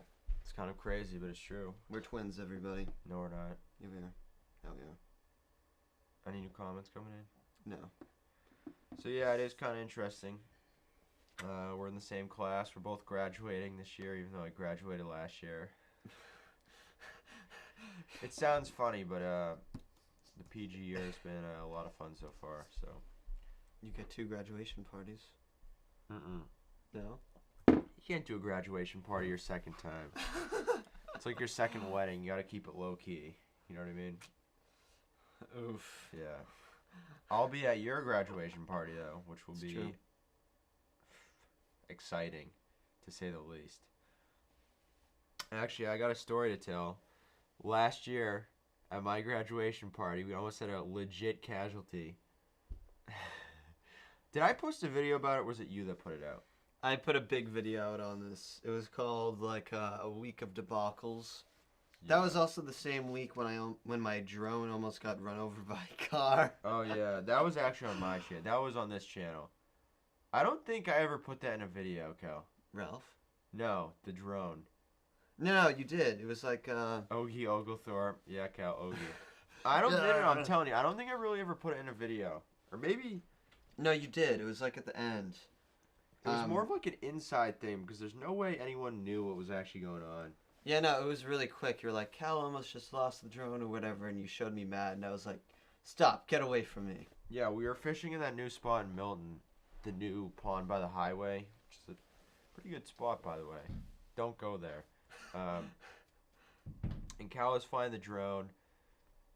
[SPEAKER 1] It's kind of crazy, but it's true.
[SPEAKER 3] We're twins, everybody.
[SPEAKER 1] No, we're not.
[SPEAKER 3] Yeah, we are. Hell yeah.
[SPEAKER 1] Any new comments coming in?
[SPEAKER 3] No.
[SPEAKER 1] So yeah, it is kind of interesting. We're in the same class. We're both graduating this year, even though I graduated last year. It sounds funny, but the PG year has been a lot of fun so far. So.
[SPEAKER 3] You get 2 graduation parties. No?
[SPEAKER 1] You can't do a graduation party your second time. It's like your second wedding. You gotta keep it low key. You know what I mean?
[SPEAKER 3] Oof.
[SPEAKER 1] Yeah. I'll be at your graduation party though, which will be
[SPEAKER 3] true.
[SPEAKER 1] exciting, to say the least. Actually, I got a story to tell. Last year, at my graduation party, we almost had a legit casualty. Did I post a video about it, or was it you that put it out?
[SPEAKER 3] I put a big video out on this. It was called like a week of debacles.
[SPEAKER 1] Yeah.
[SPEAKER 3] That was also the same week when my drone almost got run over by a car.
[SPEAKER 1] Oh yeah, that was actually on my shit. That was on this channel. I don't think I ever put that in a video, Cal.
[SPEAKER 3] Ralph?
[SPEAKER 1] No, the drone.
[SPEAKER 3] No, you did. It was like
[SPEAKER 1] Ogie Oglethorpe. Yeah, Cal, Ogie. I don't think I'm telling you, I don't think I really ever put it in a video. Or maybe
[SPEAKER 3] No, you did. It was like at the end.
[SPEAKER 1] it was more of like an inside thing because there's no way anyone knew what was actually going on.
[SPEAKER 3] Yeah, no, it was really quick. You were like, Cal almost just lost the drone or whatever, and you showed me mad, and I was like, stop, get away from me.
[SPEAKER 1] Yeah, we were fishing in that new spot in Milton, the new pond by the highway, which is a pretty good spot, by the way. Don't go there. And Cal was flying the drone,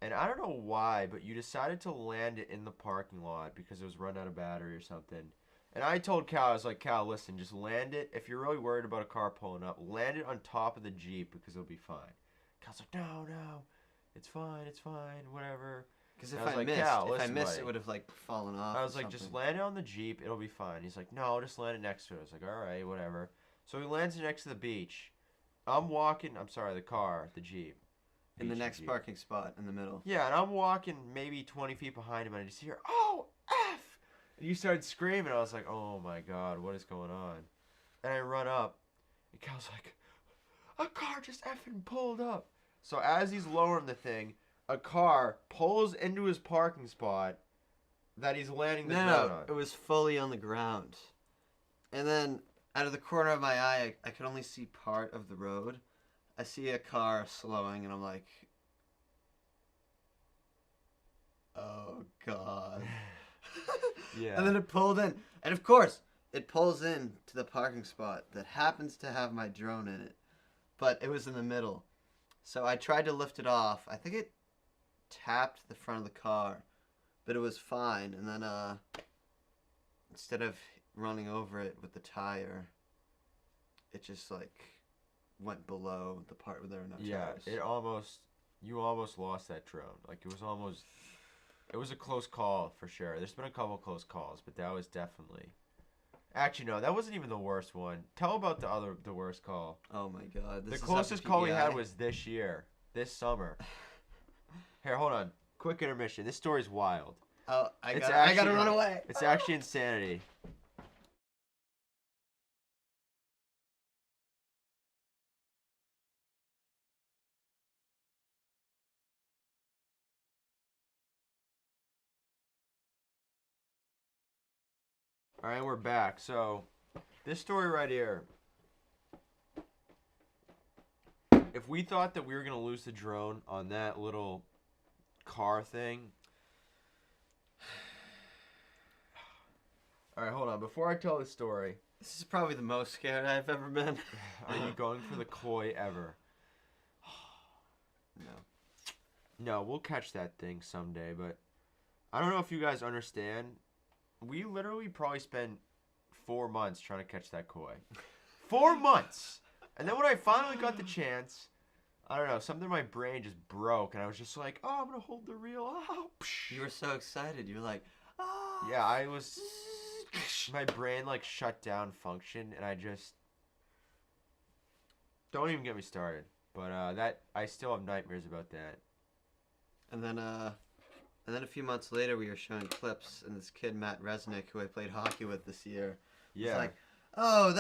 [SPEAKER 1] and I don't know why, but you decided to land it in the parking lot because it was run out of battery or something. And I told Cal, I was like, Cal, listen, just land it. If you're really worried about a car pulling up, land it on top of the Jeep because it'll be fine. Cal's like, no, it's fine, whatever.
[SPEAKER 3] Because
[SPEAKER 1] And
[SPEAKER 3] if
[SPEAKER 1] I was
[SPEAKER 3] I
[SPEAKER 1] like,
[SPEAKER 3] missed,
[SPEAKER 1] Cal,
[SPEAKER 3] if I
[SPEAKER 1] listen,
[SPEAKER 3] missed,
[SPEAKER 1] buddy.
[SPEAKER 3] it would have like fallen off.
[SPEAKER 1] I was
[SPEAKER 3] or
[SPEAKER 1] like, just
[SPEAKER 3] something.
[SPEAKER 1] land it on the Jeep, it'll be fine. He's like, no, just land it next to it. I was like, all right, whatever. So he lands it next to the beach. The car, the Jeep.
[SPEAKER 3] In the
[SPEAKER 1] Beach
[SPEAKER 3] next
[SPEAKER 1] Jeep.
[SPEAKER 3] parking spot in the middle.
[SPEAKER 1] Yeah, and I'm walking maybe 20 feet behind him, and I just hear, oh, F! And you started screaming. I was like, oh my God, what is going on? And I run up, and Cal's like, a car just effing pulled up. So as he's lowering the thing, a car pulls into his parking spot that he's landing the drone on.
[SPEAKER 3] It was fully on the ground. And then, out of the corner of my eye, I could only see part of the road. I see a car slowing, and I'm like, oh, God.
[SPEAKER 1] Yeah.
[SPEAKER 3] And then it pulled in. And of course, it pulls in to the parking spot that happens to have my drone in it. But it was in the middle. So I tried to lift it off. I think it tapped the front of the car. But it was fine. And then instead of running over it with the tire, it just like went below the part where there were no tires.
[SPEAKER 1] You almost lost that drone. Like it was a close call for sure. There's been a couple close calls, but that was definitely. Actually, no, that wasn't even the worst one. Tell about the worst call.
[SPEAKER 3] Oh my God!
[SPEAKER 1] The closest call we had was this year, this summer. Here, hold on. Quick intermission. This story's wild.
[SPEAKER 3] Oh, I
[SPEAKER 1] It's
[SPEAKER 3] gotta
[SPEAKER 1] actually-
[SPEAKER 3] run away.
[SPEAKER 1] It's actually insanity. All right, we're back. So, this story right here. If we thought that we were going to lose the drone on that little car thing. All right, hold on. Before I tell the story,
[SPEAKER 3] This is probably the most scared I've ever been.
[SPEAKER 1] are you going for the koi ever?
[SPEAKER 3] No.
[SPEAKER 1] No, we'll catch that thing someday, but I don't know if you guys understand. We literally probably spent 4 months trying to catch that koi. 4 months! And then when I finally got the chance, I don't know, something in my brain just broke, and I was just like, oh, I'm gonna hold the reel. Oh,
[SPEAKER 3] You were so excited. You were like, ah.
[SPEAKER 1] yeah, I was. My brain like shut down function, and I just don't even get me started. But that I still have nightmares about that.
[SPEAKER 3] And then a few months later, we were showing clips, and this kid Matt Resnick, who I played hockey with this year, was
[SPEAKER 1] Yeah.
[SPEAKER 3] like, "Oh,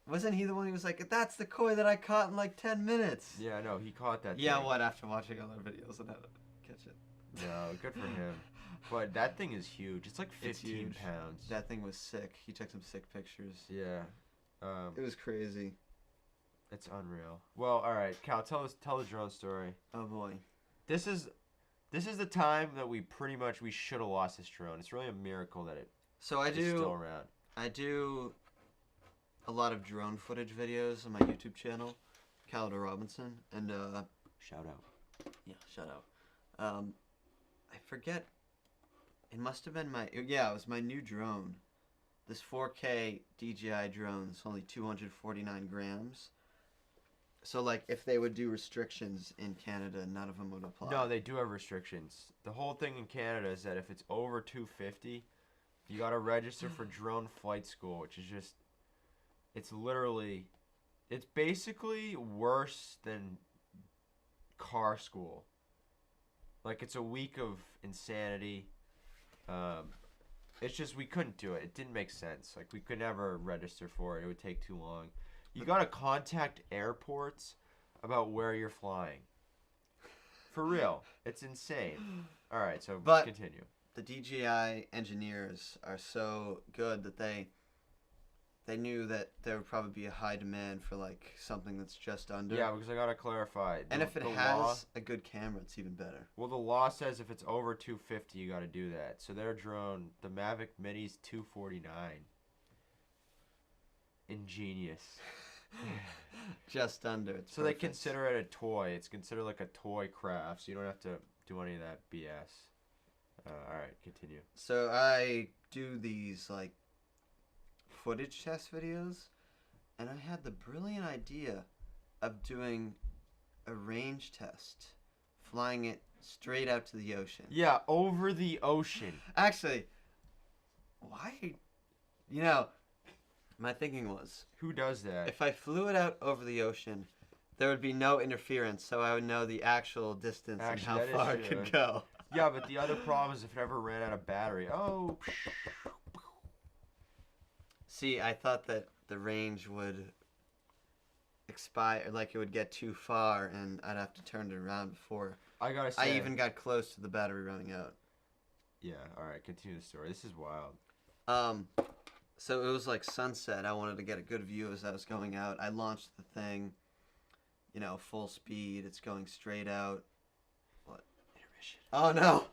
[SPEAKER 3] wasn't he the one who was like, that's the koi that I caught in like 10 minutes?"
[SPEAKER 1] Yeah, no, he caught that.
[SPEAKER 3] Yeah,
[SPEAKER 1] thing.
[SPEAKER 3] what? After watching other videos and how to catch it.
[SPEAKER 1] No, good for him. But that thing is huge. It's like 15
[SPEAKER 3] It's huge.
[SPEAKER 1] pounds.
[SPEAKER 3] That thing was sick. He took some sick pictures.
[SPEAKER 1] Yeah.
[SPEAKER 3] It was crazy.
[SPEAKER 1] It's unreal. Well, all right, Cal, tell the drone story.
[SPEAKER 3] Oh boy.
[SPEAKER 1] This is the time that we should have lost this drone. It's really a miracle that it
[SPEAKER 3] So
[SPEAKER 1] is still around.
[SPEAKER 3] I do a lot of drone footage videos on my YouTube channel, Calder Robinson, and
[SPEAKER 1] Shout out.
[SPEAKER 3] yeah, shout out. I forget. It must have been it was my new drone. This 4K DJI drone is only 249 grams. So like, if they would do restrictions in Canada, none of them would apply.
[SPEAKER 1] No, they do have restrictions. The whole thing in Canada is that if it's over 250, you got to register for drone flight school, which is just it's basically worse than car school. Like, it's a week of insanity. It's just we couldn't do it. It didn't make sense. Like, we could never register for it. It would take too long. You gotta contact airports about where you're flying. For real. It's insane. Alright, so
[SPEAKER 3] But-
[SPEAKER 1] continue.
[SPEAKER 3] The DJI engineers are so good that they knew that there would probably be a high demand for like something that's just under.
[SPEAKER 1] Yeah, because I gotta clarify.
[SPEAKER 3] And if it
[SPEAKER 1] the
[SPEAKER 3] has
[SPEAKER 1] law,
[SPEAKER 3] a good camera, it's even better.
[SPEAKER 1] well, the law says if it's over 250, you gotta do that. So their drone, the Mavic Mini's 249. Ingenious.
[SPEAKER 3] Just under. It's
[SPEAKER 1] So they
[SPEAKER 3] perfect.
[SPEAKER 1] consider it a toy. It's considered like a toy craft, so you don't have to do any of that BS. All right, continue.
[SPEAKER 3] So I do these like footage test videos, and I had the brilliant idea of doing a range test, flying it straight out to the ocean.
[SPEAKER 1] Yeah, over the ocean.
[SPEAKER 3] Actually, why? You know, my thinking was,
[SPEAKER 1] Who does that?
[SPEAKER 3] if I flew it out over the ocean, there would be no interference, so I would know the actual distance
[SPEAKER 1] Actually,
[SPEAKER 3] and
[SPEAKER 1] that
[SPEAKER 3] how far
[SPEAKER 1] is
[SPEAKER 3] it
[SPEAKER 1] true.
[SPEAKER 3] could go.
[SPEAKER 1] Yeah, but the other problem is if it ever ran out of battery. Oh.
[SPEAKER 3] See, I thought that the range would expire, like it would get too far, and I'd have to turn it around before
[SPEAKER 1] I gotta
[SPEAKER 3] I
[SPEAKER 1] say.
[SPEAKER 3] even got close to the battery running out.
[SPEAKER 1] Yeah, alright, continue the story. This is wild.
[SPEAKER 3] So it was like sunset. I wanted to get a good view as I was going out. I launched the thing, full speed. It's going straight out. What?
[SPEAKER 1] Intermission.
[SPEAKER 3] Oh no!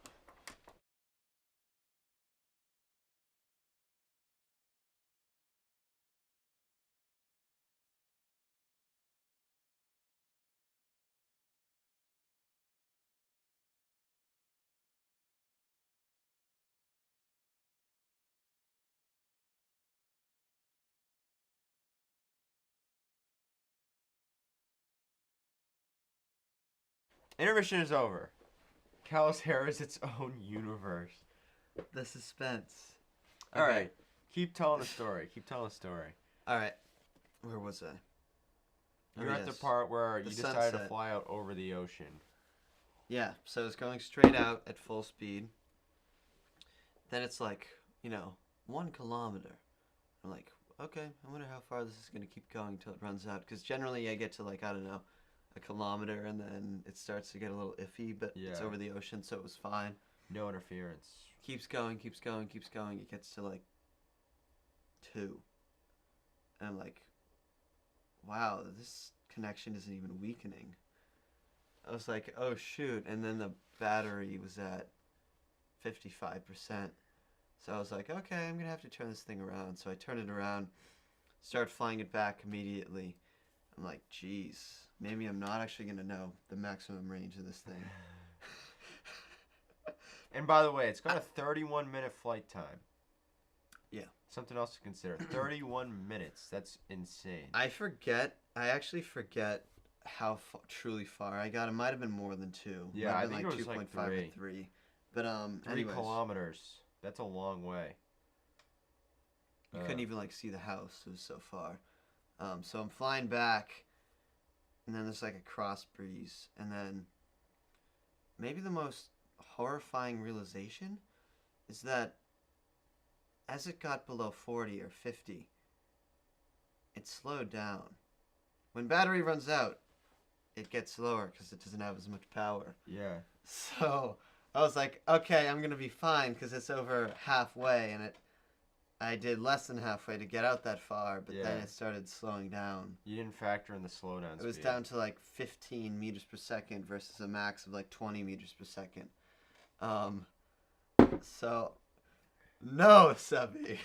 [SPEAKER 1] Intermission is over. Cal's hair is its own universe.
[SPEAKER 3] The suspense.
[SPEAKER 1] All
[SPEAKER 3] Okay.
[SPEAKER 1] right, keep telling the story. Keep telling the story.
[SPEAKER 3] All right. Where was I?
[SPEAKER 1] You're
[SPEAKER 3] Oh,
[SPEAKER 1] at the
[SPEAKER 3] yes.
[SPEAKER 1] part where you
[SPEAKER 3] The
[SPEAKER 1] decided to
[SPEAKER 3] sunset.
[SPEAKER 1] fly out over the ocean.
[SPEAKER 3] Yeah, so it's going straight out at full speed. Then it's like, 1 kilometer. I'm like, okay, I wonder how far this is going to keep going until it runs out. Because generally I get to like, I don't know, a kilometer and then it starts to get a little iffy, but it's
[SPEAKER 1] Yeah.
[SPEAKER 3] over the ocean, so it was fine.
[SPEAKER 1] No interference.
[SPEAKER 3] Keeps going, keeps going, keeps going. It gets to like 2. And I'm like, wow, this connection isn't even weakening. I was like, oh shoot. And then the battery was at 55%. So I was like, okay, I'm going to have to turn this thing around. So I turn it around, start flying it back immediately. I'm like, geez, maybe I'm not actually going to know the maximum range of this thing.
[SPEAKER 1] And by the way, it's got a 31-minute flight time.
[SPEAKER 3] Yeah.
[SPEAKER 1] Something else to consider. 31 minutes. That's insane.
[SPEAKER 3] I actually forget truly far I got. It might have been more than 2.
[SPEAKER 1] Yeah,
[SPEAKER 3] Might
[SPEAKER 1] I
[SPEAKER 3] have been
[SPEAKER 1] think
[SPEAKER 3] like
[SPEAKER 1] it was like
[SPEAKER 3] 2.5 or
[SPEAKER 1] 3.
[SPEAKER 3] 3. But
[SPEAKER 1] 3
[SPEAKER 3] anyways,
[SPEAKER 1] kilometers. That's a long way.
[SPEAKER 3] you couldn't even like see the house. It was so far. So I'm flying back, and then there's like a cross breeze, and then maybe the most horrifying realization is that as it got below 40 or 50, it slowed down. When battery runs out, it gets slower because it doesn't have as much power.
[SPEAKER 1] Yeah.
[SPEAKER 3] So I was like, okay, I'm gonna be fine because it's over halfway, and I did less than halfway to get out that far, but then
[SPEAKER 1] Yeah.
[SPEAKER 3] it started slowing down.
[SPEAKER 1] You didn't factor in the slowdown
[SPEAKER 3] It was
[SPEAKER 1] speed.
[SPEAKER 3] down to like 15 meters per second versus a max of like 20 meters per second. So no, Sebby.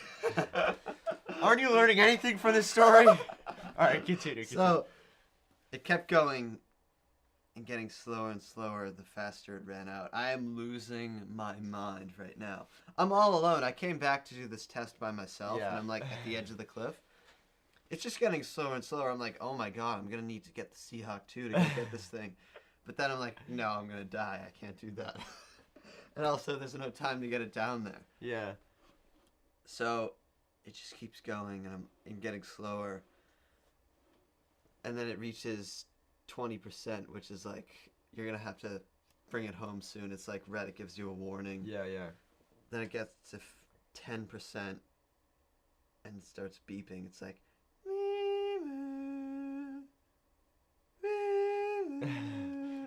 [SPEAKER 1] Aren't you learning anything from this story? All right, continue.
[SPEAKER 3] So it kept going and getting slower and slower the faster it ran out. I am losing my mind right now. I'm all alone. I came back to do this test by myself,
[SPEAKER 1] Yeah.
[SPEAKER 3] and I'm like at the edge of the cliff. It's just getting slower and slower. I'm like, oh my god, I'm gonna need to get the Seahawk 2 to get this thing. But then I'm like, no, I'm gonna die. I can't do that. And also, there's no time to get it down there.
[SPEAKER 1] Yeah.
[SPEAKER 3] So it just keeps going, and I'm getting slower. And then it reaches 20%, which is like, you're going to have to bring it home soon. It's like red, it gives you a warning.
[SPEAKER 1] Yeah.
[SPEAKER 3] Then it gets to 10% and it starts beeping. It's like,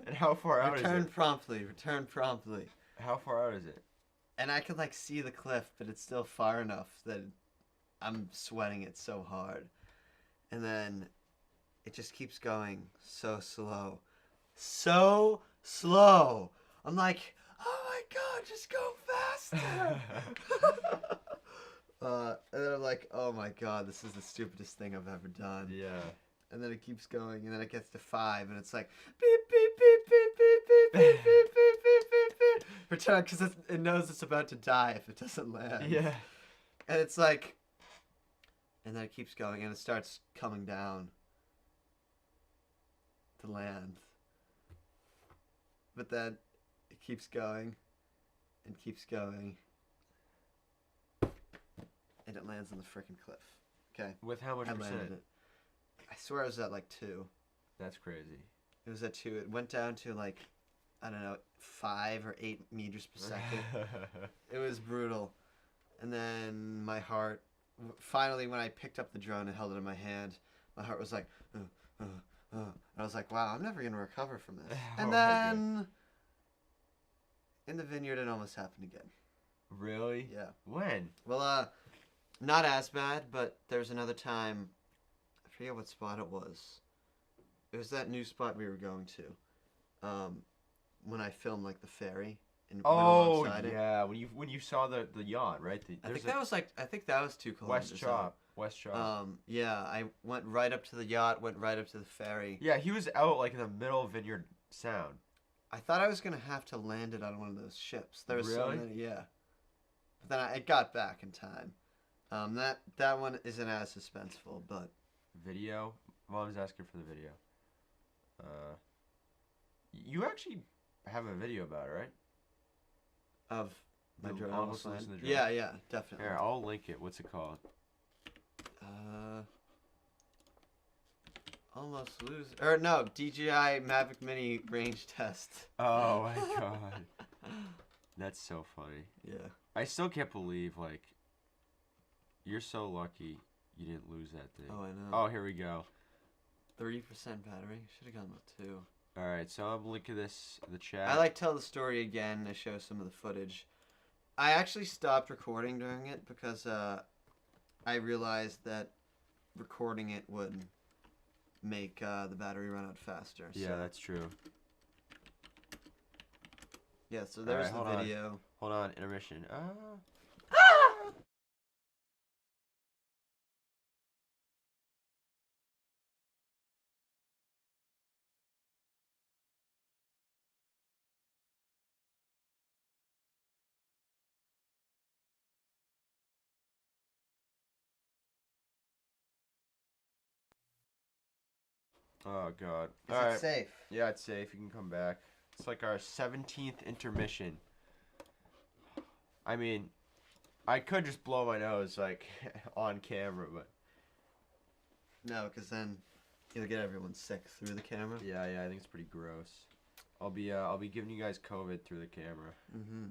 [SPEAKER 1] And how far out
[SPEAKER 3] return
[SPEAKER 1] is it?
[SPEAKER 3] promptly, return promptly.
[SPEAKER 1] How far out is it?
[SPEAKER 3] And I can like see the cliff, but it's still far enough that I'm sweating it so hard. And then it just keeps going so slow. So slow. I'm like, oh my god, just go faster. And then I'm like, oh my god, this is the stupidest thing I've ever done.
[SPEAKER 1] Yeah.
[SPEAKER 3] And then it keeps going, and then it gets to 5, and it's like, beep, beep, beep, beep, beep, beep, beep, beep, beep, beep, beep, beep. Return, because it knows it's about to die if it doesn't land.
[SPEAKER 1] Yeah.
[SPEAKER 3] And it's like, and then it keeps going, and it starts coming down to land. But then it keeps going, and keeps going, and it lands on the frickin' cliff. Okay?
[SPEAKER 1] With how much
[SPEAKER 3] I
[SPEAKER 1] percent?
[SPEAKER 3] landed it. I swear it was at like 2.
[SPEAKER 1] That's crazy.
[SPEAKER 3] It was at 2. It went down to like, I don't know, 5 or 8 meters per second. It was brutal. And then my heart, finally, when I picked up the drone and held it in my hand, my heart was like, and I was like, wow, I'm never going to recover from this.
[SPEAKER 1] Oh
[SPEAKER 3] And
[SPEAKER 1] my
[SPEAKER 3] then in the vineyard, it almost happened again.
[SPEAKER 1] Really?
[SPEAKER 3] Yeah.
[SPEAKER 1] When?
[SPEAKER 3] Well, not as bad, but there was another time, I forget what spot it was. It was that new spot we were going to. When I filmed like the ferry and went
[SPEAKER 1] Oh
[SPEAKER 3] alongside it.
[SPEAKER 1] yeah, when you saw the yacht, right?
[SPEAKER 3] I think that was 2 kilometers.
[SPEAKER 1] West Chop.
[SPEAKER 3] out. Yeah, I went right up to the yacht, went right up to the ferry.
[SPEAKER 1] Yeah, he was out like in the middle of Vineyard Sound.
[SPEAKER 3] I thought I was gonna have to land it on one of those ships. There was so
[SPEAKER 1] Really?
[SPEAKER 3] many, yeah. But then it got back in time. That one isn't as suspenseful, but
[SPEAKER 1] Video. Mom's asking for the video. You actually have a video about it, right?
[SPEAKER 3] of my
[SPEAKER 1] The
[SPEAKER 3] drone
[SPEAKER 1] almost
[SPEAKER 3] almost landed.
[SPEAKER 1] losing the drone.
[SPEAKER 3] Yeah, definitely.
[SPEAKER 1] Here, I'll link it. What's it called?
[SPEAKER 3] Almost lose. Or no, DJI Mavic Mini range test.
[SPEAKER 1] Oh my god. That's so funny.
[SPEAKER 3] Yeah.
[SPEAKER 1] I still can't believe, like, you're so lucky you didn't lose that thing.
[SPEAKER 3] Oh, I know.
[SPEAKER 1] Oh, here we go.
[SPEAKER 3] 30% battery. Should have gone with 2.
[SPEAKER 1] Alright, so I'm linking this in the chat.
[SPEAKER 3] I like tell the story again to show some of the footage. I actually stopped recording during it because I realized that recording it would make the battery run out faster.
[SPEAKER 1] Yeah,
[SPEAKER 3] so.
[SPEAKER 1] that's true.
[SPEAKER 3] Yeah, so there's
[SPEAKER 1] Alright,
[SPEAKER 3] the
[SPEAKER 1] hold on.
[SPEAKER 3] video.
[SPEAKER 1] Hold on, intermission. Oh God.
[SPEAKER 3] Is
[SPEAKER 1] All
[SPEAKER 3] it
[SPEAKER 1] right.
[SPEAKER 3] safe?
[SPEAKER 1] Yeah, it's safe. You can come back. It's like our 17th intermission. I mean, I could just blow my nose like on camera, but
[SPEAKER 3] No, because then you'll get everyone sick through the camera.
[SPEAKER 1] yeah, I think it's pretty gross. I'll be giving you guys COVID through the camera.
[SPEAKER 3] Mm-hmm.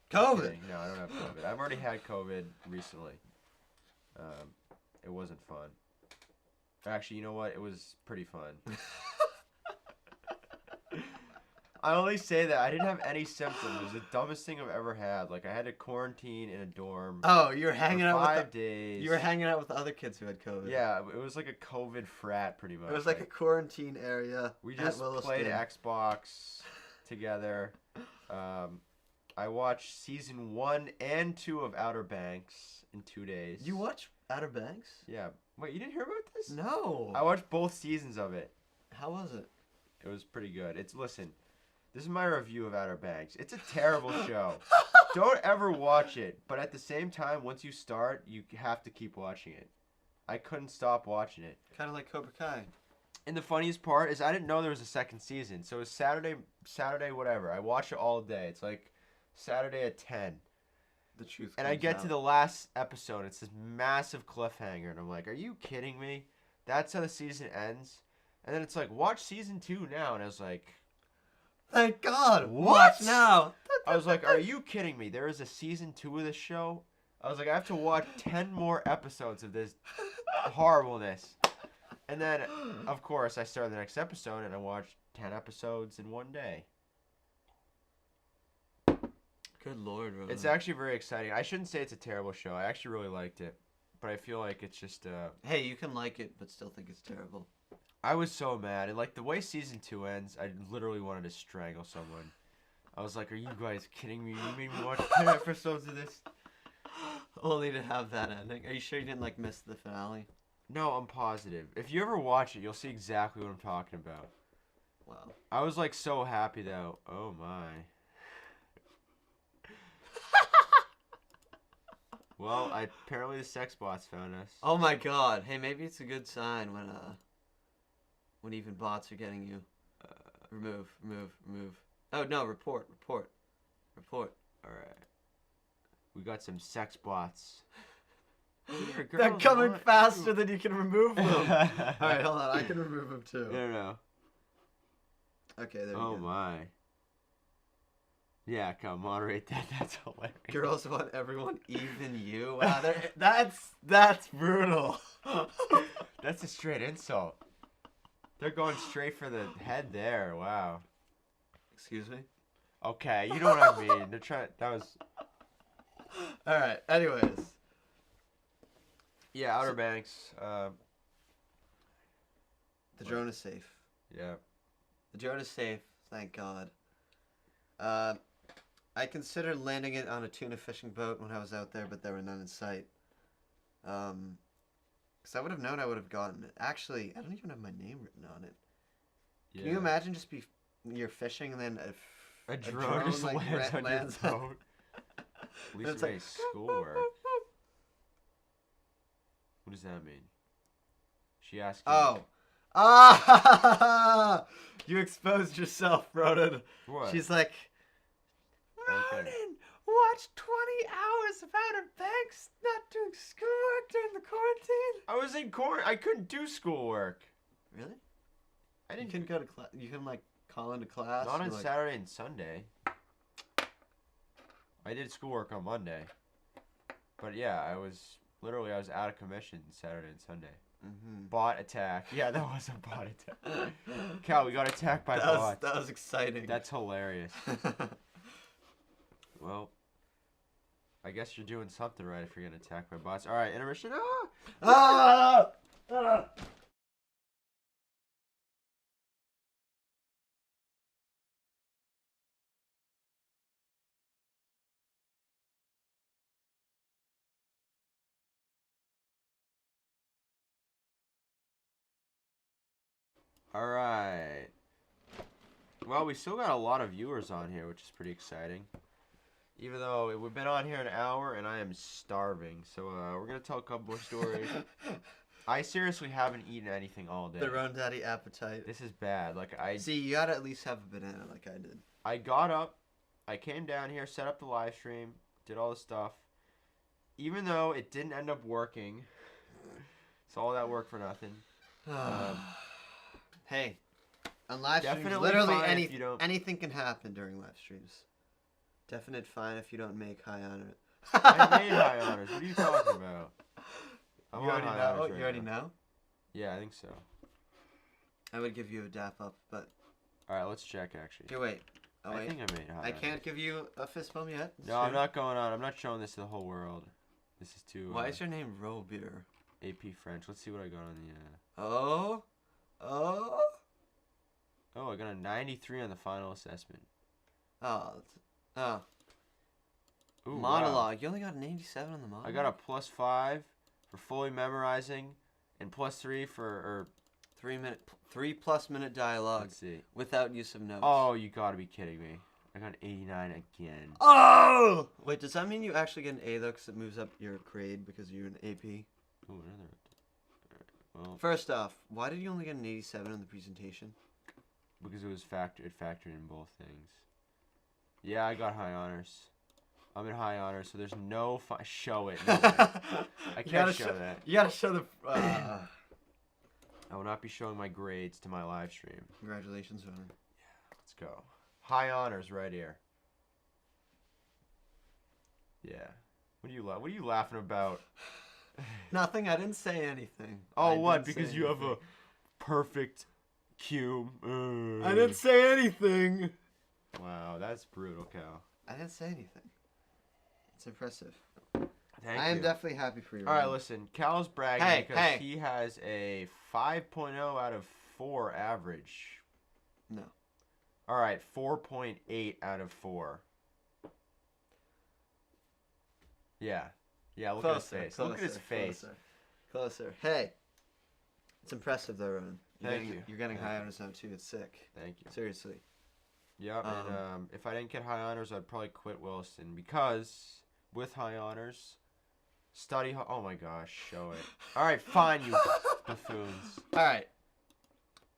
[SPEAKER 1] Just
[SPEAKER 3] COVID.
[SPEAKER 1] kidding. No, I don't have COVID. I've already had COVID recently. It wasn't fun. Actually, you know what? It was pretty fun. I only say that I didn't have any symptoms. It was the dumbest thing I've ever had. Like I had to quarantine in a dorm.
[SPEAKER 3] Oh, you were
[SPEAKER 1] for
[SPEAKER 3] hanging out
[SPEAKER 1] 5
[SPEAKER 3] with
[SPEAKER 1] days.
[SPEAKER 3] you were hanging out with other kids who had COVID.
[SPEAKER 1] Yeah, it was like a COVID frat, pretty much.
[SPEAKER 3] It was like a quarantine area.
[SPEAKER 1] we
[SPEAKER 3] at
[SPEAKER 1] just
[SPEAKER 3] Williston.
[SPEAKER 1] played Xbox together. I watched season 1 and 2 of Outer Banks in 2 days.
[SPEAKER 3] You watch Outer Banks?
[SPEAKER 1] Yeah. Wait, you didn't hear about this?
[SPEAKER 3] No.
[SPEAKER 1] I watched both seasons of it.
[SPEAKER 3] How was it?
[SPEAKER 1] It was pretty good. Listen, this is my review of Outer Banks. It's a terrible show. Don't ever watch it. But at the same time, once you start, you have to keep watching it. I couldn't stop watching it.
[SPEAKER 3] Kind of like Cobra Kai.
[SPEAKER 1] And the funniest part is I didn't know there was a second season. So it was Saturday whatever. I watched it all day. It's like Saturday at 10.
[SPEAKER 3] The truth.
[SPEAKER 1] And I get to the last episode. It's this massive cliffhanger. And I'm like, are you kidding me? That's how the season ends. And then it's like, watch season 2 now. And I was like,
[SPEAKER 3] Thank God.
[SPEAKER 1] What?
[SPEAKER 3] Watch now.
[SPEAKER 1] I was like, are you kidding me? There is a season 2 of this show? I was like, I have to watch 10 more episodes of this horribleness. And then, of course, I started the next episode and I watched 10 episodes in one day.
[SPEAKER 3] Good Lord, Ronan.
[SPEAKER 1] It's actually very exciting. I shouldn't say it's a terrible show. I actually really liked it. But I feel like it's just,
[SPEAKER 3] Hey, you can like it, but still think it's terrible.
[SPEAKER 1] I was so mad. And, like, the way season 2 ends, I literally wanted to strangle someone. I was like, are you guys kidding me? You made me watch 10 episodes of this?
[SPEAKER 3] Only to have that ending. Are you sure you didn't, like, miss the finale?
[SPEAKER 1] No, I'm positive. If you ever watch it, you'll see exactly what I'm talking about.
[SPEAKER 3] Wow.
[SPEAKER 1] I was, like, so happy, though. Oh, my. Well, apparently the sex bots found us.
[SPEAKER 3] Oh my God. Hey, maybe it's a good sign when even bots are getting you. Remove. Oh no, report.
[SPEAKER 1] All right. We got some sex bots. Here,
[SPEAKER 3] They're
[SPEAKER 1] girls,
[SPEAKER 3] coming
[SPEAKER 1] what?
[SPEAKER 3] faster than you can remove them. All right, hold on. I can remove them too.
[SPEAKER 1] No.
[SPEAKER 3] Okay, there we
[SPEAKER 1] Oh
[SPEAKER 3] go.
[SPEAKER 1] my. Yeah, come moderate that. That's hilarious.
[SPEAKER 3] Girls want everyone, even you. Wow, that's brutal.
[SPEAKER 1] That's a straight insult. They're going straight for the head there. Wow.
[SPEAKER 3] Excuse me.
[SPEAKER 1] Okay, you know what I mean. They're trying. That was.
[SPEAKER 3] All right. Anyways,
[SPEAKER 1] Yeah, Outer Banks.
[SPEAKER 3] the drone is safe.
[SPEAKER 1] Yeah.
[SPEAKER 3] The drone is safe. Thank God. I considered landing it on a tuna fishing boat when I was out there, but there were none in sight. Because I would have known I would have gotten it. Actually, I don't even have my name written on it.
[SPEAKER 1] Yeah.
[SPEAKER 3] Can you imagine you're fishing and then
[SPEAKER 1] A drone just
[SPEAKER 3] like,
[SPEAKER 1] lands on
[SPEAKER 3] lands
[SPEAKER 1] your
[SPEAKER 3] on-
[SPEAKER 1] boat. At least
[SPEAKER 3] It's
[SPEAKER 1] it's
[SPEAKER 3] like,
[SPEAKER 1] like schoolwork. What does that mean? She asked.
[SPEAKER 3] Oh. Ah! You exposed yourself, Ronan.
[SPEAKER 1] What?
[SPEAKER 3] She's like,
[SPEAKER 1] Okay.
[SPEAKER 3] Ronan, watch 20 hours of Outer Banks not doing schoolwork during the quarantine.
[SPEAKER 1] I was in court. I couldn't do schoolwork.
[SPEAKER 3] Really?
[SPEAKER 1] I
[SPEAKER 3] You
[SPEAKER 1] didn't.
[SPEAKER 3] can go to class. You can like call into class.
[SPEAKER 1] Not on
[SPEAKER 3] and, like,
[SPEAKER 1] Saturday and Sunday. I did schoolwork on Monday. But yeah, I was out of commission Saturday and Sunday.
[SPEAKER 3] Mhm.
[SPEAKER 1] Bot attack. Yeah, that was a bot attack. Cal, we got attacked by bots.
[SPEAKER 3] That was exciting.
[SPEAKER 1] That's hilarious. Well, I guess you're doing something right if you're getting attacked by bots. All right, intermission. Ah!
[SPEAKER 3] Ah!
[SPEAKER 1] All right. Well, we still got a lot of viewers on here, which is pretty exciting. Even though we've been on here an hour and I am starving, so we're gonna tell a couple more stories. I seriously haven't eaten anything all day.
[SPEAKER 3] The Run Daddy appetite.
[SPEAKER 1] This is bad. Like
[SPEAKER 3] See, you gotta at least have a banana like I did.
[SPEAKER 1] I got up, I came down here, set up the live stream, did all the stuff. Even though it didn't end up working, it's all that work for nothing.
[SPEAKER 3] Hey, on live streams,
[SPEAKER 1] Definitely
[SPEAKER 3] literally
[SPEAKER 1] fine if you don't-
[SPEAKER 3] anything can happen during live streams. Definite fine if you don't make high honor.
[SPEAKER 1] I made high honors. What are you talking about? I'm
[SPEAKER 3] You
[SPEAKER 1] on
[SPEAKER 3] already
[SPEAKER 1] high
[SPEAKER 3] know.
[SPEAKER 1] honors right
[SPEAKER 3] You already
[SPEAKER 1] now.
[SPEAKER 3] know.
[SPEAKER 1] Yeah, I think so.
[SPEAKER 3] I would give you a dap up, but
[SPEAKER 1] All right, let's check actually.
[SPEAKER 3] here, wait. Oh
[SPEAKER 1] I
[SPEAKER 3] wait.
[SPEAKER 1] think I made high
[SPEAKER 3] I
[SPEAKER 1] honors.
[SPEAKER 3] can't give you a fist bump yet. It's
[SPEAKER 1] No,
[SPEAKER 3] true.
[SPEAKER 1] I'm not going on. I'm not showing this to the whole world. This is too.
[SPEAKER 3] Why is your name Robeer?
[SPEAKER 1] AP French? Let's see what I got on the.
[SPEAKER 3] Oh.
[SPEAKER 1] Oh, I got a 93 on the final assessment.
[SPEAKER 3] Oh. Oh.
[SPEAKER 1] Ooh, wow.
[SPEAKER 3] Monologue. You only got an 87 on the monologue.
[SPEAKER 1] I got a +5 for fully memorizing, and +3 for
[SPEAKER 3] 3+ minute dialogue
[SPEAKER 1] let's see.
[SPEAKER 3] without use of notes.
[SPEAKER 1] Oh, you gotta be kidding me! I got an 89 again.
[SPEAKER 3] Oh! Wait, does that mean you actually get an A though, because it moves up your grade because you're an AP?
[SPEAKER 1] Ooh, another. Well,
[SPEAKER 3] First off, why did you only get an 87 on the presentation?
[SPEAKER 1] because it factored in both things. Yeah, I got high honors. I'm in high honors, so there's no show it. No way. I can't show that.
[SPEAKER 3] You gotta show the.
[SPEAKER 1] I will not be showing my grades to my live stream.
[SPEAKER 3] Congratulations, Runner.
[SPEAKER 1] Let's go. High honors right here. Yeah. What are you laughing about?
[SPEAKER 3] Nothing. I didn't say anything.
[SPEAKER 1] Oh,
[SPEAKER 3] I
[SPEAKER 1] what?
[SPEAKER 3] didn't say
[SPEAKER 1] Because you have a
[SPEAKER 3] anything.
[SPEAKER 1] perfect cue.
[SPEAKER 3] I didn't say anything.
[SPEAKER 1] Wow, that's brutal, Cal.
[SPEAKER 3] I didn't say anything. It's impressive.
[SPEAKER 1] Thank
[SPEAKER 3] I am
[SPEAKER 1] you.
[SPEAKER 3] definitely happy for you.
[SPEAKER 1] All right,
[SPEAKER 3] Ryan.
[SPEAKER 1] listen. Cal's bragging
[SPEAKER 3] Hey,
[SPEAKER 1] because
[SPEAKER 3] hey.
[SPEAKER 1] he has a 5.0 out of 4 average.
[SPEAKER 3] No.
[SPEAKER 1] All right, 4.8 out of 4. Yeah. Yeah, look at his face. Look at his face.
[SPEAKER 3] Closer. Hey. It's impressive though, Ronan.
[SPEAKER 1] Thank you.
[SPEAKER 3] You're getting
[SPEAKER 1] Thank
[SPEAKER 3] high
[SPEAKER 1] you.
[SPEAKER 3] honors now too. It's sick.
[SPEAKER 1] Thank you.
[SPEAKER 3] Seriously.
[SPEAKER 1] Yep, and if I didn't get high honors, I'd probably quit Wilson because with high honors, oh my gosh, show it. All right, fine, you buffoons.
[SPEAKER 3] All right.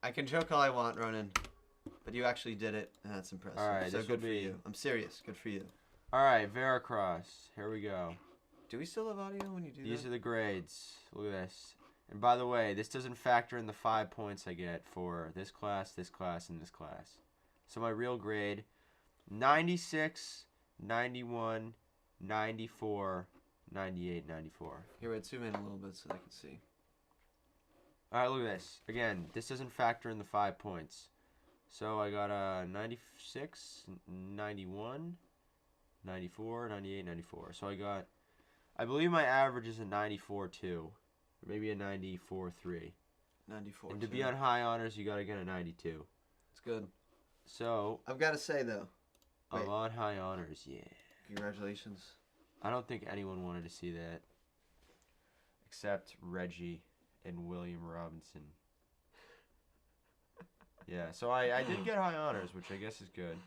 [SPEAKER 3] I can joke all I want, Ronan, but you actually did it, and that's impressive.
[SPEAKER 1] All right,
[SPEAKER 3] so
[SPEAKER 1] this
[SPEAKER 3] good
[SPEAKER 1] will
[SPEAKER 3] for
[SPEAKER 1] be-
[SPEAKER 3] you. I'm serious. Good for you.
[SPEAKER 1] All right, Veracross. Here we go.
[SPEAKER 3] Do we still have audio when you do
[SPEAKER 1] These
[SPEAKER 3] that?
[SPEAKER 1] are the grades. Look at this. And by the way, this doesn't factor in the 5 points I get for this class, and this class. So my real grade, 96, 91, 94, 98, 94.
[SPEAKER 3] Here, wait, zoom in a little bit so they can see.
[SPEAKER 1] All right, look at this. Again, this doesn't factor in the 5 points. So I got a 96, 91, 94, 98, 94. So I believe my average is a 94.2. Or maybe a 94.3.
[SPEAKER 3] 94.
[SPEAKER 1] And to be on high honors, you got to get a 92.
[SPEAKER 3] It's good.
[SPEAKER 1] So
[SPEAKER 3] I've got to say, though. Wait.
[SPEAKER 1] I'm on high honors, yeah.
[SPEAKER 3] Congratulations.
[SPEAKER 1] I don't think anyone wanted to see that. Except Reggie and William Robinson. Yeah, so I did get high honors, which I guess is good.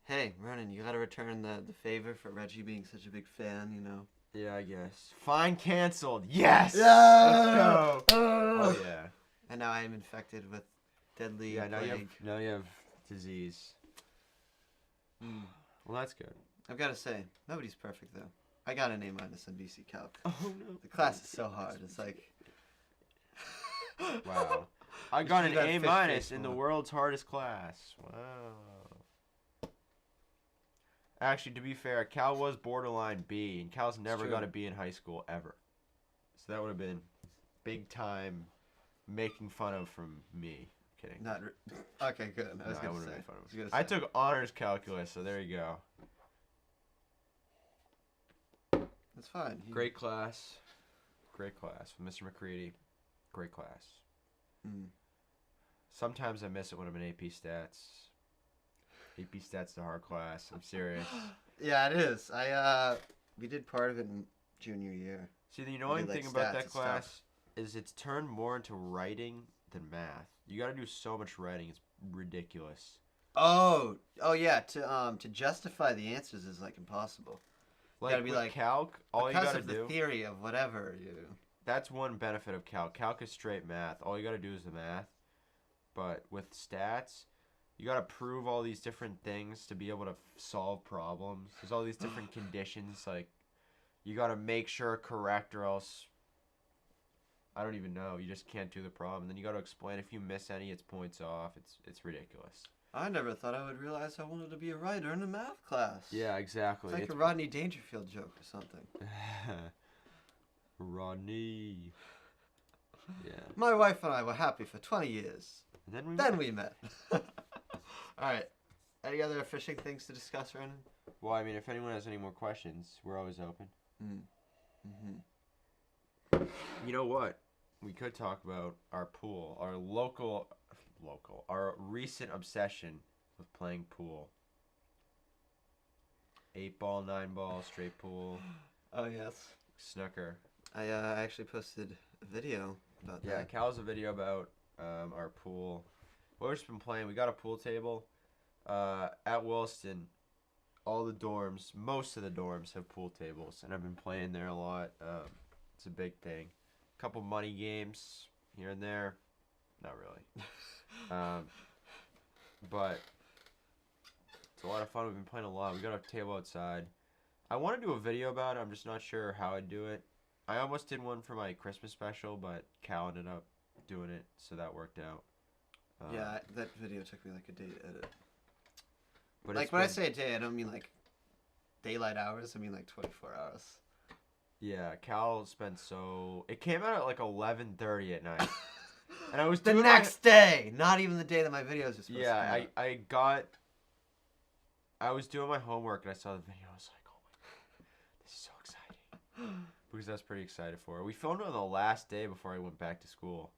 [SPEAKER 3] Hey, Ronan, you got to return the favor for Reggie being such a big fan, you know.
[SPEAKER 1] Yeah, I guess. Fine canceled. Yes!
[SPEAKER 3] Yeah!
[SPEAKER 1] Let's go! Oh, yeah.
[SPEAKER 3] And now I am infected with deadly
[SPEAKER 1] Yeah,
[SPEAKER 3] plague.
[SPEAKER 1] now you have disease. Well, that's good.
[SPEAKER 3] I've got to say, nobody's perfect, though. I got an A- on BC Calc.
[SPEAKER 1] Oh, no.
[SPEAKER 3] The class is so hard. It's like...
[SPEAKER 1] Wow. I
[SPEAKER 3] You
[SPEAKER 1] got
[SPEAKER 3] should
[SPEAKER 1] an
[SPEAKER 3] do that
[SPEAKER 1] A-
[SPEAKER 3] fish face
[SPEAKER 1] in the
[SPEAKER 3] more.
[SPEAKER 1] world's hardest class. Wow. Actually, to be fair, Cal was borderline B, and Cal's never
[SPEAKER 3] true.
[SPEAKER 1] got a B in high school ever. So that would have been big time making fun of from me. Kidding.
[SPEAKER 3] Not okay, good. I was
[SPEAKER 1] No, I
[SPEAKER 3] going
[SPEAKER 1] wouldn't
[SPEAKER 3] to
[SPEAKER 1] make
[SPEAKER 3] say.
[SPEAKER 1] fun of
[SPEAKER 3] I was
[SPEAKER 1] him.
[SPEAKER 3] gonna
[SPEAKER 1] I
[SPEAKER 3] say.
[SPEAKER 1] took honors calculus, so there you go.
[SPEAKER 3] That's fine.
[SPEAKER 1] Great class. Great class with Mr. McCready. Great class.
[SPEAKER 3] Mm.
[SPEAKER 1] Sometimes I miss it when I'm in AP Stats. AP Stats the hard class. I'm serious.
[SPEAKER 3] Yeah, it is. We did part of it in junior year.
[SPEAKER 1] See, the annoying
[SPEAKER 3] like
[SPEAKER 1] thing about
[SPEAKER 3] stats
[SPEAKER 1] that
[SPEAKER 3] and
[SPEAKER 1] class
[SPEAKER 3] stuff.
[SPEAKER 1] is it's turned more into writing than math. You got to do so much writing. It's ridiculous.
[SPEAKER 3] Oh yeah. To justify the answers is like impossible.
[SPEAKER 1] Like
[SPEAKER 3] gotta be
[SPEAKER 1] with
[SPEAKER 3] like,
[SPEAKER 1] calc, all you
[SPEAKER 3] because
[SPEAKER 1] got to
[SPEAKER 3] of the
[SPEAKER 1] do.
[SPEAKER 3] theory of whatever you.
[SPEAKER 1] that's one benefit of calc. Calc is straight math. All you got to do is the math. But with stats, you got to prove all these different things to be able to solve problems. There's all these different conditions. Like, you got to make sure correct or else, I don't even know. You just can't do the problem. Then you got to explain if you miss any, it's points off. It's ridiculous.
[SPEAKER 3] I never thought I would realize I wanted to be a writer in a math class.
[SPEAKER 1] Yeah, exactly.
[SPEAKER 3] It's like a Rodney Dangerfield joke or something.
[SPEAKER 1] Rodney. Yeah.
[SPEAKER 3] My wife and I were happy for 20 years.
[SPEAKER 1] And
[SPEAKER 3] Then we met. All right. Any other fishing things to discuss, Ronan?
[SPEAKER 1] Well, I mean, if anyone has any more questions, we're always open. You know what? We could talk about our pool, our our recent obsession with playing pool. 8-ball, 9-ball, straight pool.
[SPEAKER 3] Oh, yes.
[SPEAKER 1] Snooker.
[SPEAKER 3] I actually posted a video about that.
[SPEAKER 1] Yeah, Cal has a video about our pool. Well, we've just been playing. We got a pool table at Williston. All the dorms, most of the dorms have pool tables, and I've been playing there a lot. It's a big thing. A couple money games here and there. Not really. But it's a lot of fun. We've been playing a lot. We got a table outside. I want to do a video about it. I'm just not sure how I'd do it. I almost did one for my Christmas special, but Cal ended up doing it, so that worked out.
[SPEAKER 3] Yeah, that video took me like a day to edit.
[SPEAKER 1] But
[SPEAKER 3] Like, when I say a day, I don't mean like daylight hours. I mean like 24 hours.
[SPEAKER 1] Yeah, Cal spent so... It came out at like 11:30 at night. And I was
[SPEAKER 3] The
[SPEAKER 1] doing
[SPEAKER 3] next day! Not even the day that my videos are supposed to come
[SPEAKER 1] Yeah,
[SPEAKER 3] out.
[SPEAKER 1] I was doing my homework and I saw the video. I was like, oh my god, this is so exciting. Because I was pretty excited for it. We filmed it on the last day before I went back to school.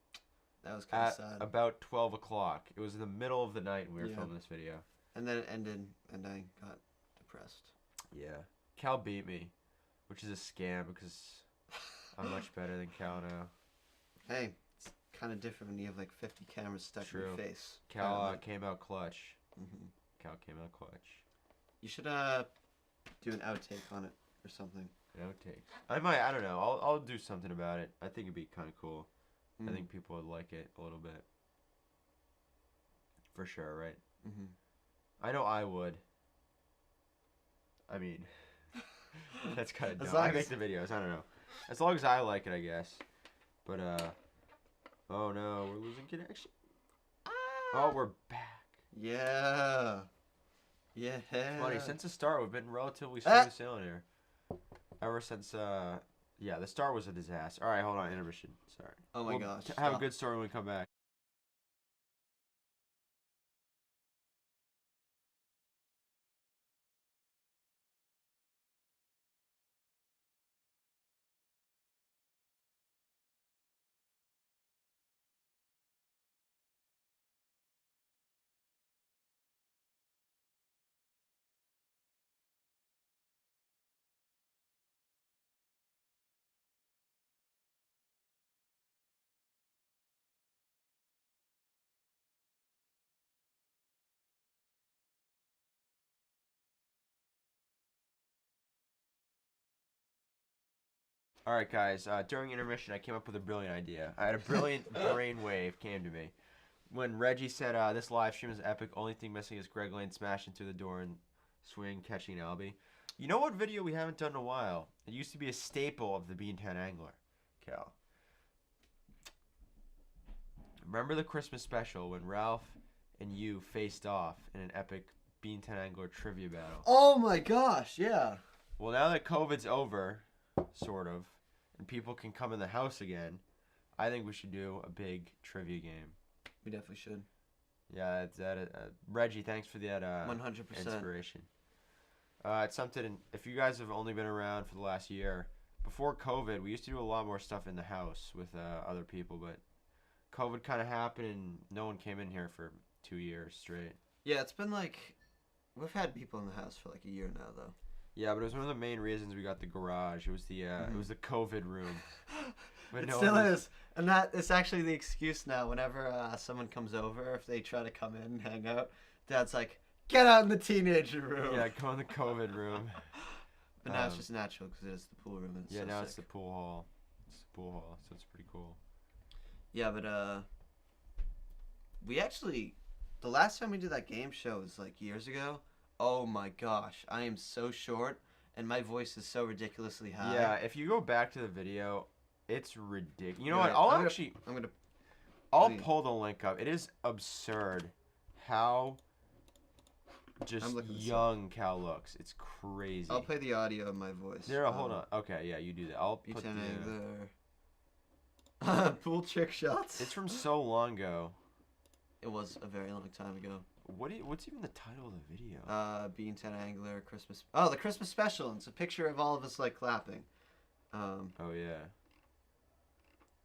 [SPEAKER 3] That was kind of
[SPEAKER 1] At
[SPEAKER 3] sad.
[SPEAKER 1] about 12 o'clock. It was in the middle of the night when we were filming this video.
[SPEAKER 3] And then it ended, and I got depressed.
[SPEAKER 1] Yeah. Cal beat me, which is a scam because I'm much better than Cal now.
[SPEAKER 3] Hey, it's kind of different when you have like 50 cameras stuck in your face.
[SPEAKER 1] Cal came out clutch.
[SPEAKER 3] Mm-hmm.
[SPEAKER 1] Cal came out clutch.
[SPEAKER 3] You should do an outtake on it or something.
[SPEAKER 1] Outtakes. I might. I don't know. I'll do something about it. I think it'd be kind of cool. I think people would like it a little bit. For sure, right?
[SPEAKER 3] Mm-hmm.
[SPEAKER 1] I know I would. I mean, that's kind of
[SPEAKER 3] As
[SPEAKER 1] dumb.
[SPEAKER 3] long
[SPEAKER 1] I make
[SPEAKER 3] as-
[SPEAKER 1] the videos. I don't know. As long as I like it, I guess. But oh no, we're losing connection. Oh, we're back.
[SPEAKER 3] Yeah. Yeah.
[SPEAKER 1] Funny. Since the start, we've been relatively smooth sailing here. Ever since yeah, the start was a disaster. All right, hold on, intermission. Sorry.
[SPEAKER 3] Oh my gosh.
[SPEAKER 1] Have a
[SPEAKER 3] stop.
[SPEAKER 1] good story when we come back. All right, guys. During intermission, I came up with a brilliant idea. I had a brilliant brainwave came to me when Reggie said, "This live stream is epic. Only thing missing is Greg Lane smashing through the door and swing catching Albie." You know what video we haven't done in a while? It used to be a staple of the Beantown Angler, Cal. Remember the Christmas special when Ralph and you faced off in an epic Beantown Angler trivia battle?
[SPEAKER 3] Oh my gosh, yeah.
[SPEAKER 1] Well, now that COVID's over, sort of, and people can come in the house again, I think we should do a big trivia game.
[SPEAKER 3] We definitely should.
[SPEAKER 1] Yeah, it's that. Reggie, thanks for that
[SPEAKER 3] 100%.
[SPEAKER 1] inspiration. It's something. If you guys have only been around for the last year, before COVID, we used to do a lot more stuff in the house with other people, but COVID kind of happened and no one came in here for 2 years straight.
[SPEAKER 3] Yeah, it's been like, we've had people in the house for like a year now, though.
[SPEAKER 1] Yeah, but it was one of the main reasons we got the garage. It was the it was the COVID room. But
[SPEAKER 3] It
[SPEAKER 1] no
[SPEAKER 3] still
[SPEAKER 1] one was-
[SPEAKER 3] is. And that it's actually the excuse now. Whenever someone comes over, if they try to come in and hang out, Dad's like, get out in the teenager room.
[SPEAKER 1] Yeah, go in the COVID room.
[SPEAKER 3] But now it's just natural because it is the pool room. And it's
[SPEAKER 1] Yeah,
[SPEAKER 3] so
[SPEAKER 1] now
[SPEAKER 3] sick.
[SPEAKER 1] it's the pool hall. It's the pool hall, so it's pretty cool.
[SPEAKER 3] Yeah, but we actually, the last time we did that game show was like years ago. Oh my gosh, I am so short, and my voice is so ridiculously high.
[SPEAKER 1] Yeah, if you go back to the video, it's ridiculous. You know
[SPEAKER 3] Yeah,
[SPEAKER 1] what?
[SPEAKER 3] I'm gonna.
[SPEAKER 1] I'll
[SPEAKER 3] Please.
[SPEAKER 1] pull the link up. It is absurd how just
[SPEAKER 3] looking this
[SPEAKER 1] young Cal looks. It's crazy.
[SPEAKER 3] I'll play the audio of my voice.
[SPEAKER 1] No, hold on. Okay, yeah, you do that. I'll put
[SPEAKER 3] Beantown
[SPEAKER 1] the.
[SPEAKER 3] Angler. Pool trick shots.
[SPEAKER 1] It's from so long ago.
[SPEAKER 3] It was a very long time ago.
[SPEAKER 1] What's even the title of the video?
[SPEAKER 3] Beantown Angler Christmas. Oh, the Christmas special. It's a picture of all of us like clapping.
[SPEAKER 1] Oh yeah.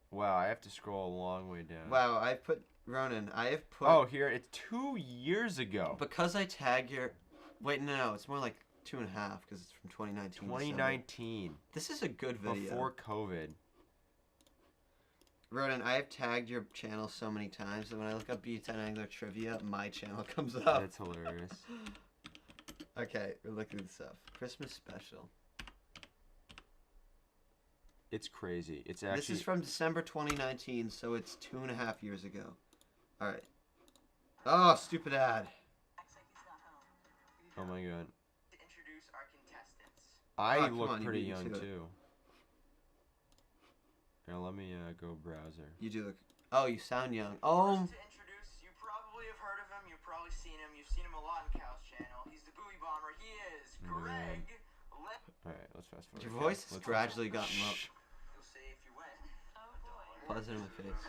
[SPEAKER 1] Wow, I have to scroll a long way down.
[SPEAKER 3] Wow, I put Ronan. I have put.
[SPEAKER 1] Oh, here it's 2 years ago.
[SPEAKER 3] Because I tag your. Wait, no, it's more like 2.5 because it's from 2019.
[SPEAKER 1] 2019.
[SPEAKER 3] This is a good video.
[SPEAKER 1] Before COVID.
[SPEAKER 3] Ronan, I have tagged your channel so many times that when I look up Beantown Angler trivia, my channel comes up.
[SPEAKER 1] That's hilarious.
[SPEAKER 3] Okay, we're looking this up. Christmas special.
[SPEAKER 1] It's crazy. It's actually.
[SPEAKER 3] This is from December 2019, so it's 2.5 years ago. All right. Oh, stupid ad.
[SPEAKER 1] Oh my god.
[SPEAKER 2] To introduce our contestants.
[SPEAKER 1] I
[SPEAKER 3] Oh, come
[SPEAKER 1] look
[SPEAKER 3] on, you
[SPEAKER 1] pretty
[SPEAKER 3] beat me
[SPEAKER 1] young
[SPEAKER 3] to it.
[SPEAKER 1] too. Here, let me go browser.
[SPEAKER 3] You do look. Oh, you sound young. Oh.
[SPEAKER 2] To introduce, you probably have heard of him. You've probably seen him. You've seen him a lot in Cal's channel. He's the buoy bomber. He is Greg.
[SPEAKER 1] All right, let's fast forward.
[SPEAKER 3] Your voice has
[SPEAKER 1] Let's-
[SPEAKER 3] gradually gotten up.
[SPEAKER 2] You'll see if you win.
[SPEAKER 3] Pause it in my face.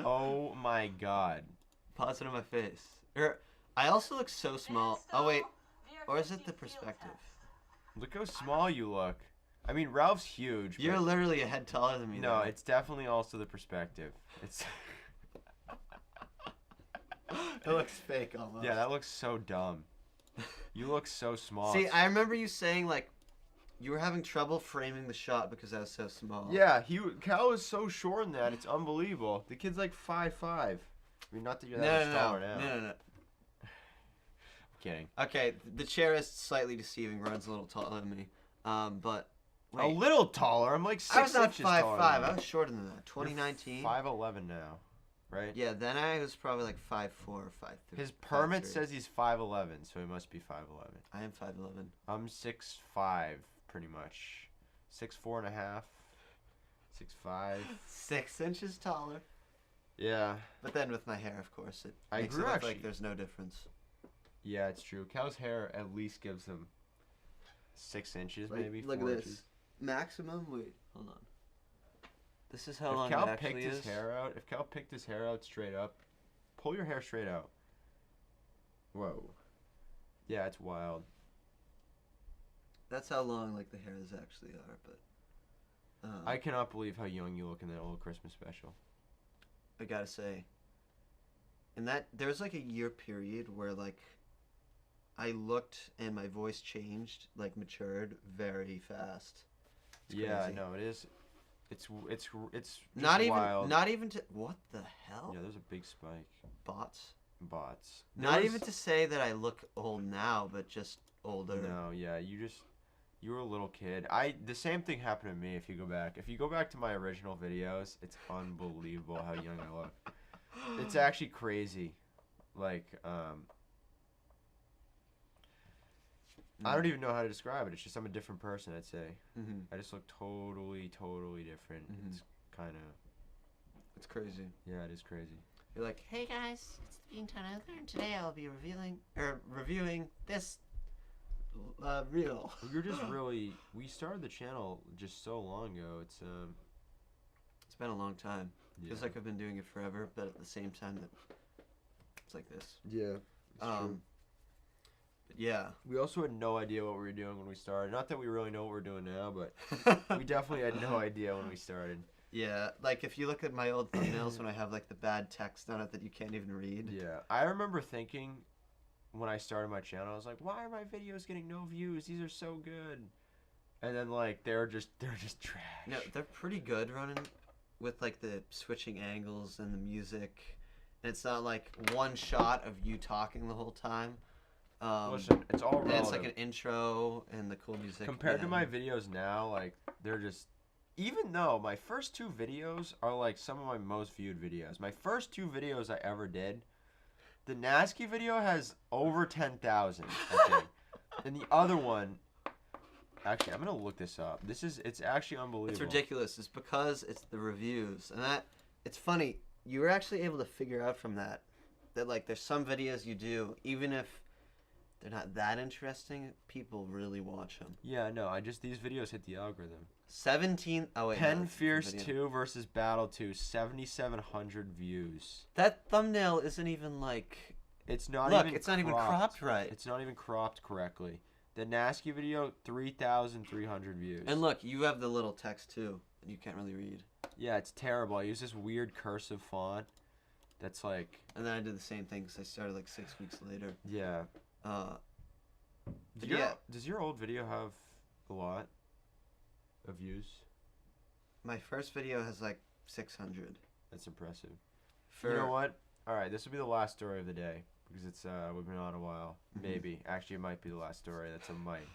[SPEAKER 1] Oh my god.
[SPEAKER 3] Pause it in my face. I also look so small. Oh wait, or is it the perspective?
[SPEAKER 1] Look how small you look. I mean, Ralph's huge.
[SPEAKER 3] You're
[SPEAKER 1] but
[SPEAKER 3] literally a head taller than me.
[SPEAKER 1] no,
[SPEAKER 3] though.
[SPEAKER 1] it's definitely also the perspective. It's.
[SPEAKER 3] It looks fake almost.
[SPEAKER 1] Yeah, that looks so dumb. You look so small.
[SPEAKER 3] See, I remember you saying like you were having trouble framing the shot because I was so small.
[SPEAKER 1] Yeah, Cal is so short in that. It's unbelievable. The kid's like 5'5". I mean, not that you're that much taller now.
[SPEAKER 3] No.
[SPEAKER 1] I'm kidding.
[SPEAKER 3] Okay, the chair is slightly deceiving. Ron's a little taller than me. But
[SPEAKER 1] A little taller. I'm like 6
[SPEAKER 3] I was not
[SPEAKER 1] inches
[SPEAKER 3] 5'5".
[SPEAKER 1] taller.
[SPEAKER 3] I was shorter than that. 2019.
[SPEAKER 1] 5'11" now, right?
[SPEAKER 3] Yeah, then I was probably like 5'4" or 5'3".
[SPEAKER 1] His permit
[SPEAKER 3] 5'3".
[SPEAKER 1] says he's 5'11", so he must be 5'11".
[SPEAKER 3] I am 5'11".
[SPEAKER 1] I'm 6'5", pretty much. 6'4" and a half. 6'5".
[SPEAKER 3] 6 inches taller.
[SPEAKER 1] Yeah.
[SPEAKER 3] But then with my hair, of course, it
[SPEAKER 1] I
[SPEAKER 3] makes
[SPEAKER 1] grew
[SPEAKER 3] it look
[SPEAKER 1] actually-
[SPEAKER 3] like there's no difference.
[SPEAKER 1] Yeah, it's true. Cal's hair at least gives him 6 inches,
[SPEAKER 3] Like,
[SPEAKER 1] maybe.
[SPEAKER 3] look
[SPEAKER 1] 4
[SPEAKER 3] at this.
[SPEAKER 1] inches.
[SPEAKER 3] Maximum. Wait, hold on. This is how
[SPEAKER 1] If
[SPEAKER 3] long
[SPEAKER 1] Cal
[SPEAKER 3] it actually
[SPEAKER 1] picked
[SPEAKER 3] is.
[SPEAKER 1] his hair out, if Cal picked his hair out straight up, pull your hair straight out. Whoa. Yeah, it's wild.
[SPEAKER 3] That's how long like the hairs actually are. But
[SPEAKER 1] I cannot believe how young you look in that old Christmas special.
[SPEAKER 3] I gotta say, in that there was like a year period where like I looked and my voice changed, like matured very fast. It's
[SPEAKER 1] Yeah,
[SPEAKER 3] crazy.
[SPEAKER 1] no, it is. It's just
[SPEAKER 3] Not
[SPEAKER 1] wild.
[SPEAKER 3] even to what the hell?
[SPEAKER 1] Yeah, there's a big spike.
[SPEAKER 3] Bots.
[SPEAKER 1] Bots.
[SPEAKER 3] Not
[SPEAKER 1] There
[SPEAKER 3] even
[SPEAKER 1] was-
[SPEAKER 3] to say that I look old now, but just older.
[SPEAKER 1] No, yeah, you were a little kid. The same thing happened to me. If you go back to my original videos, it's unbelievable how young I look. It's actually crazy. Like, I don't even know how to describe it. It's just I'm a different person, I'd say.
[SPEAKER 3] Mm-hmm.
[SPEAKER 1] I just look totally different.
[SPEAKER 3] Mhm.
[SPEAKER 1] It's kind of,
[SPEAKER 3] It's crazy.
[SPEAKER 1] yeah, it is crazy.
[SPEAKER 3] You're like, hey guys, it's the Beantown Angler, and today I'll be reviewing this reel.
[SPEAKER 1] You're just really. We started the channel just so long ago. It's
[SPEAKER 3] It's been a long time.
[SPEAKER 1] yeah.
[SPEAKER 3] Feels like I've been doing it forever, but at the same time, that it's like this.
[SPEAKER 1] Yeah.
[SPEAKER 3] But yeah.
[SPEAKER 1] We also had no idea what we were doing when we started. Not that we really know what we're doing now, but we definitely had no idea when we started.
[SPEAKER 3] Yeah, like if you look at my old thumbnails when I have like the bad text on it that you can't even read.
[SPEAKER 1] Yeah. I remember thinking when I started my channel, I was like, why are my videos getting no views? These are so good. And then like they're just trash.
[SPEAKER 3] No, they're pretty good running with like the switching angles and the music. And it's not like one shot of you talking the whole time.
[SPEAKER 1] Listen, it's all
[SPEAKER 3] and
[SPEAKER 1] relative.
[SPEAKER 3] it's like an intro and the cool music.
[SPEAKER 1] Compared to
[SPEAKER 3] yeah.
[SPEAKER 1] my videos now, like they're just. Even though my first 2 videos are like some of my most viewed videos, my first 2 videos I ever did, the Nasky video has over 10,000, I think, and the other one. Actually, I'm gonna look this up. It's actually unbelievable.
[SPEAKER 3] It's ridiculous. It's because it's the reviews, and that it's funny. You were actually able to figure out from that like there's some videos you do, even if they're not that interesting, people really watch them.
[SPEAKER 1] Yeah, no, these videos hit the algorithm.
[SPEAKER 3] 17. Oh wait.
[SPEAKER 1] Pen
[SPEAKER 3] no,
[SPEAKER 1] Fierce
[SPEAKER 3] video.
[SPEAKER 1] 2 versus Battle 2, 7,700 views.
[SPEAKER 3] That thumbnail isn't even like.
[SPEAKER 1] It's not
[SPEAKER 3] Look,
[SPEAKER 1] even.
[SPEAKER 3] it's not even cropped right.
[SPEAKER 1] It's not even cropped correctly. The Nasky video, 3,300 views.
[SPEAKER 3] And look, you have the little text too that you can't really read.
[SPEAKER 1] Yeah, it's terrible. I use this weird cursive font. That's like.
[SPEAKER 3] And then I did the same thing because I started like 6 weeks later.
[SPEAKER 1] Yeah.
[SPEAKER 3] Yeah.
[SPEAKER 1] Does your old video have a lot of views?
[SPEAKER 3] My first video has like 600.
[SPEAKER 1] That's impressive. You know what? All right, this will be the last story of the day because it's we've been on a while. Maybe actually, it might be the last story. That's a might.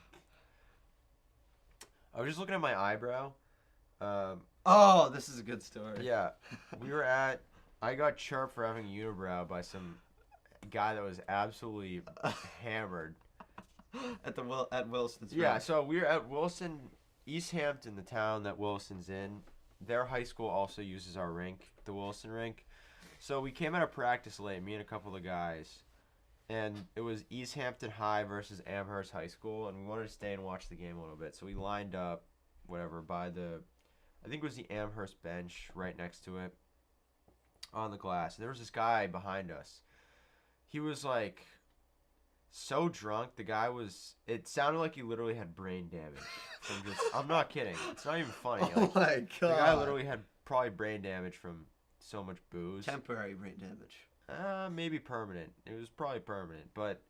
[SPEAKER 1] I was just looking at my eyebrow.
[SPEAKER 3] Oh, this is a good story.
[SPEAKER 1] Yeah, I got chirped for having a unibrow by some guy that was absolutely hammered.
[SPEAKER 3] At Wilson's.
[SPEAKER 1] Yeah,
[SPEAKER 3] ranch.
[SPEAKER 1] so we were at Wilson, East Hampton, the town that Wilson's in. Their high school also uses our rink, the Wilson rink. So we came out of practice late, me and a couple of guys, and it was East Hampton High versus Amherst High School, and we wanted to stay and watch the game a little bit. So we lined up, whatever, by I think it was the Amherst bench right next to it, on the glass. And there was this guy behind us. He was like so drunk. It sounded like he literally had brain damage. I'm not kidding. It's not even funny.
[SPEAKER 3] Oh
[SPEAKER 1] Like,
[SPEAKER 3] my god.
[SPEAKER 1] the guy literally had probably brain damage from so much booze.
[SPEAKER 3] Temporary brain damage.
[SPEAKER 1] Maybe permanent. It was probably permanent, but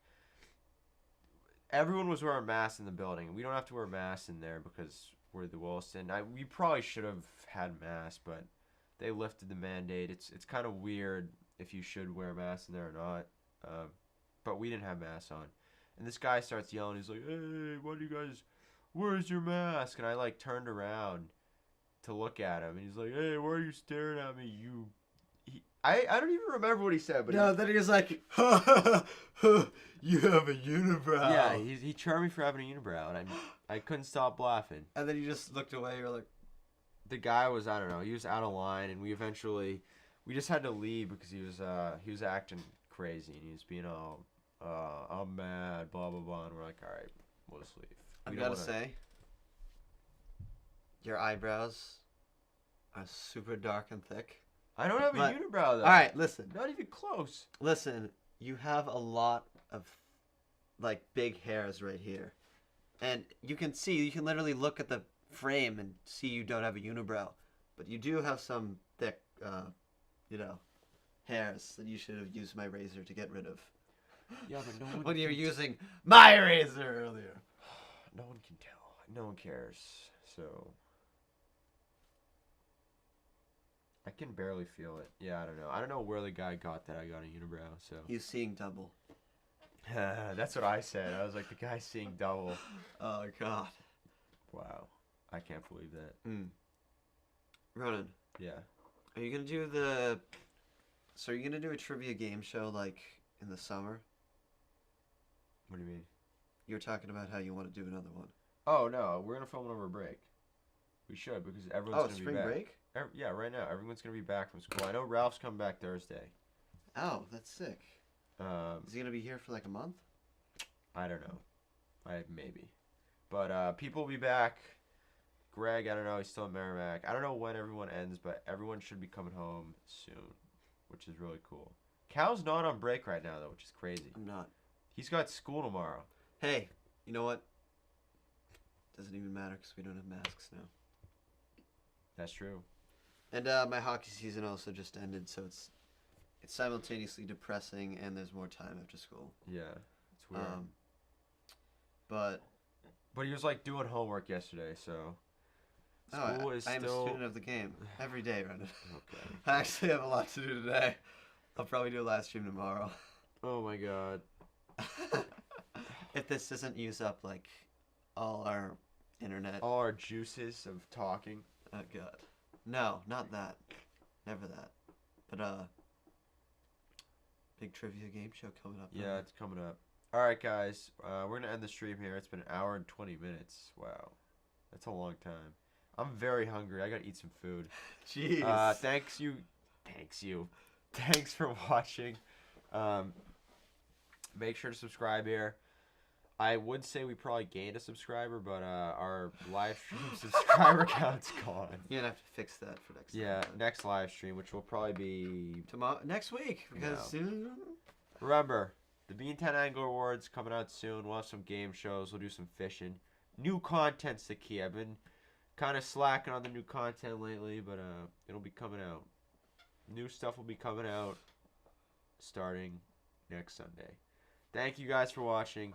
[SPEAKER 1] everyone was wearing masks in the building. We don't have to wear masks in there because we're the Wilson. We probably should have had masks, but they lifted the mandate. It's kind of weird if you should wear masks in there or not. But we didn't have masks on. And this guy starts yelling. He's like, "Hey, what do you guys? Where's your mask?" And I like turned around to look at him, and he's like, "Hey, why are you staring at me? I don't even remember what he said, but
[SPEAKER 3] then he was like, "You have a unibrow."
[SPEAKER 1] yeah, he chirped me for having a unibrow, and I couldn't stop laughing.
[SPEAKER 3] And then you just looked away. You're like,
[SPEAKER 1] The guy was, I don't know, he was out of line, and we just had to leave because he was acting crazy, and he was being all, I'm mad, blah blah blah, and we're like, all right, we'll just leave.
[SPEAKER 3] I gotta say, your eyebrows are super dark and thick.
[SPEAKER 1] I don't have a
[SPEAKER 3] But-
[SPEAKER 1] unibrow though.
[SPEAKER 3] All right, listen.
[SPEAKER 1] Not even close.
[SPEAKER 3] Listen, you have a lot of like big hairs right here. And you can literally look at the frame and see you don't have a unibrow. But you do have some thick, hairs that you should have used my razor to get rid of.
[SPEAKER 1] Yeah, but no one.
[SPEAKER 3] When you were using my razor earlier.
[SPEAKER 1] No one can tell. No one cares. So. I can barely feel it. Yeah, I don't know. I don't know where the guy got that I got a unibrow, so.
[SPEAKER 3] He's seeing double.
[SPEAKER 1] That's what I said. I was like, the guy's seeing double.
[SPEAKER 3] Oh, God.
[SPEAKER 1] Wow. I can't believe that.
[SPEAKER 3] Ronan,
[SPEAKER 1] Yeah.
[SPEAKER 3] are you going to do So are you going to do a trivia game show, like, in the summer?
[SPEAKER 1] What do you mean?
[SPEAKER 3] You were talking about how you want to do another one.
[SPEAKER 1] Oh, no. We're going to film it over break. We should, because everyone's going to be
[SPEAKER 3] spring
[SPEAKER 1] back.
[SPEAKER 3] break?
[SPEAKER 1] Yeah, right now. Everyone's going to be back from school. I know Ralph's coming back Thursday.
[SPEAKER 3] Oh, that's sick. Is he going to be here for like a month?
[SPEAKER 1] I don't know. Maybe. But people will be back. Greg, I don't know. He's still in Merrimack. I don't know when everyone ends, but everyone should be coming home soon, which is really cool. Cal's not on break right now, though, which is crazy.
[SPEAKER 3] I'm not.
[SPEAKER 1] He's got school tomorrow.
[SPEAKER 3] Hey, you know what? Doesn't even matter because we don't have masks now.
[SPEAKER 1] That's true.
[SPEAKER 3] And my hockey season also just ended, so it's simultaneously depressing and there's more time after school.
[SPEAKER 1] Yeah, it's weird.
[SPEAKER 3] But
[SPEAKER 1] he was like doing homework yesterday, so school is
[SPEAKER 3] I am
[SPEAKER 1] still.
[SPEAKER 3] a student of the game every day, Brendan.
[SPEAKER 1] Okay.
[SPEAKER 3] I actually have a lot to do today. I'll probably do a live stream tomorrow.
[SPEAKER 1] Oh my god.
[SPEAKER 3] If this doesn't use up like all our internet.
[SPEAKER 1] All our juices of talking.
[SPEAKER 3] Oh god. No, not that. Never that. But big trivia game show coming up.
[SPEAKER 1] Yeah, it's coming up. All right, guys. We're gonna end the stream here. It's been an hour and 20 minutes. Wow, that's a long time. I'm very hungry. I gotta eat some food.
[SPEAKER 3] Jeez.
[SPEAKER 1] Thanks for watching. Make sure to subscribe here. I would say we probably gained a subscriber, but our live stream subscriber count's gone.
[SPEAKER 3] You're gonna have to fix that for next
[SPEAKER 1] Yeah,
[SPEAKER 3] time.
[SPEAKER 1] next live stream, which will probably be
[SPEAKER 3] Tomorrow, next week, because soon.
[SPEAKER 1] Remember, the Beantown Angler Awards coming out soon. We'll have some game shows. We'll do some fishing. New content's the key. I've been kind of slacking on the new content lately, but it'll be coming out. New stuff will be coming out starting next Sunday. Thank you guys for watching.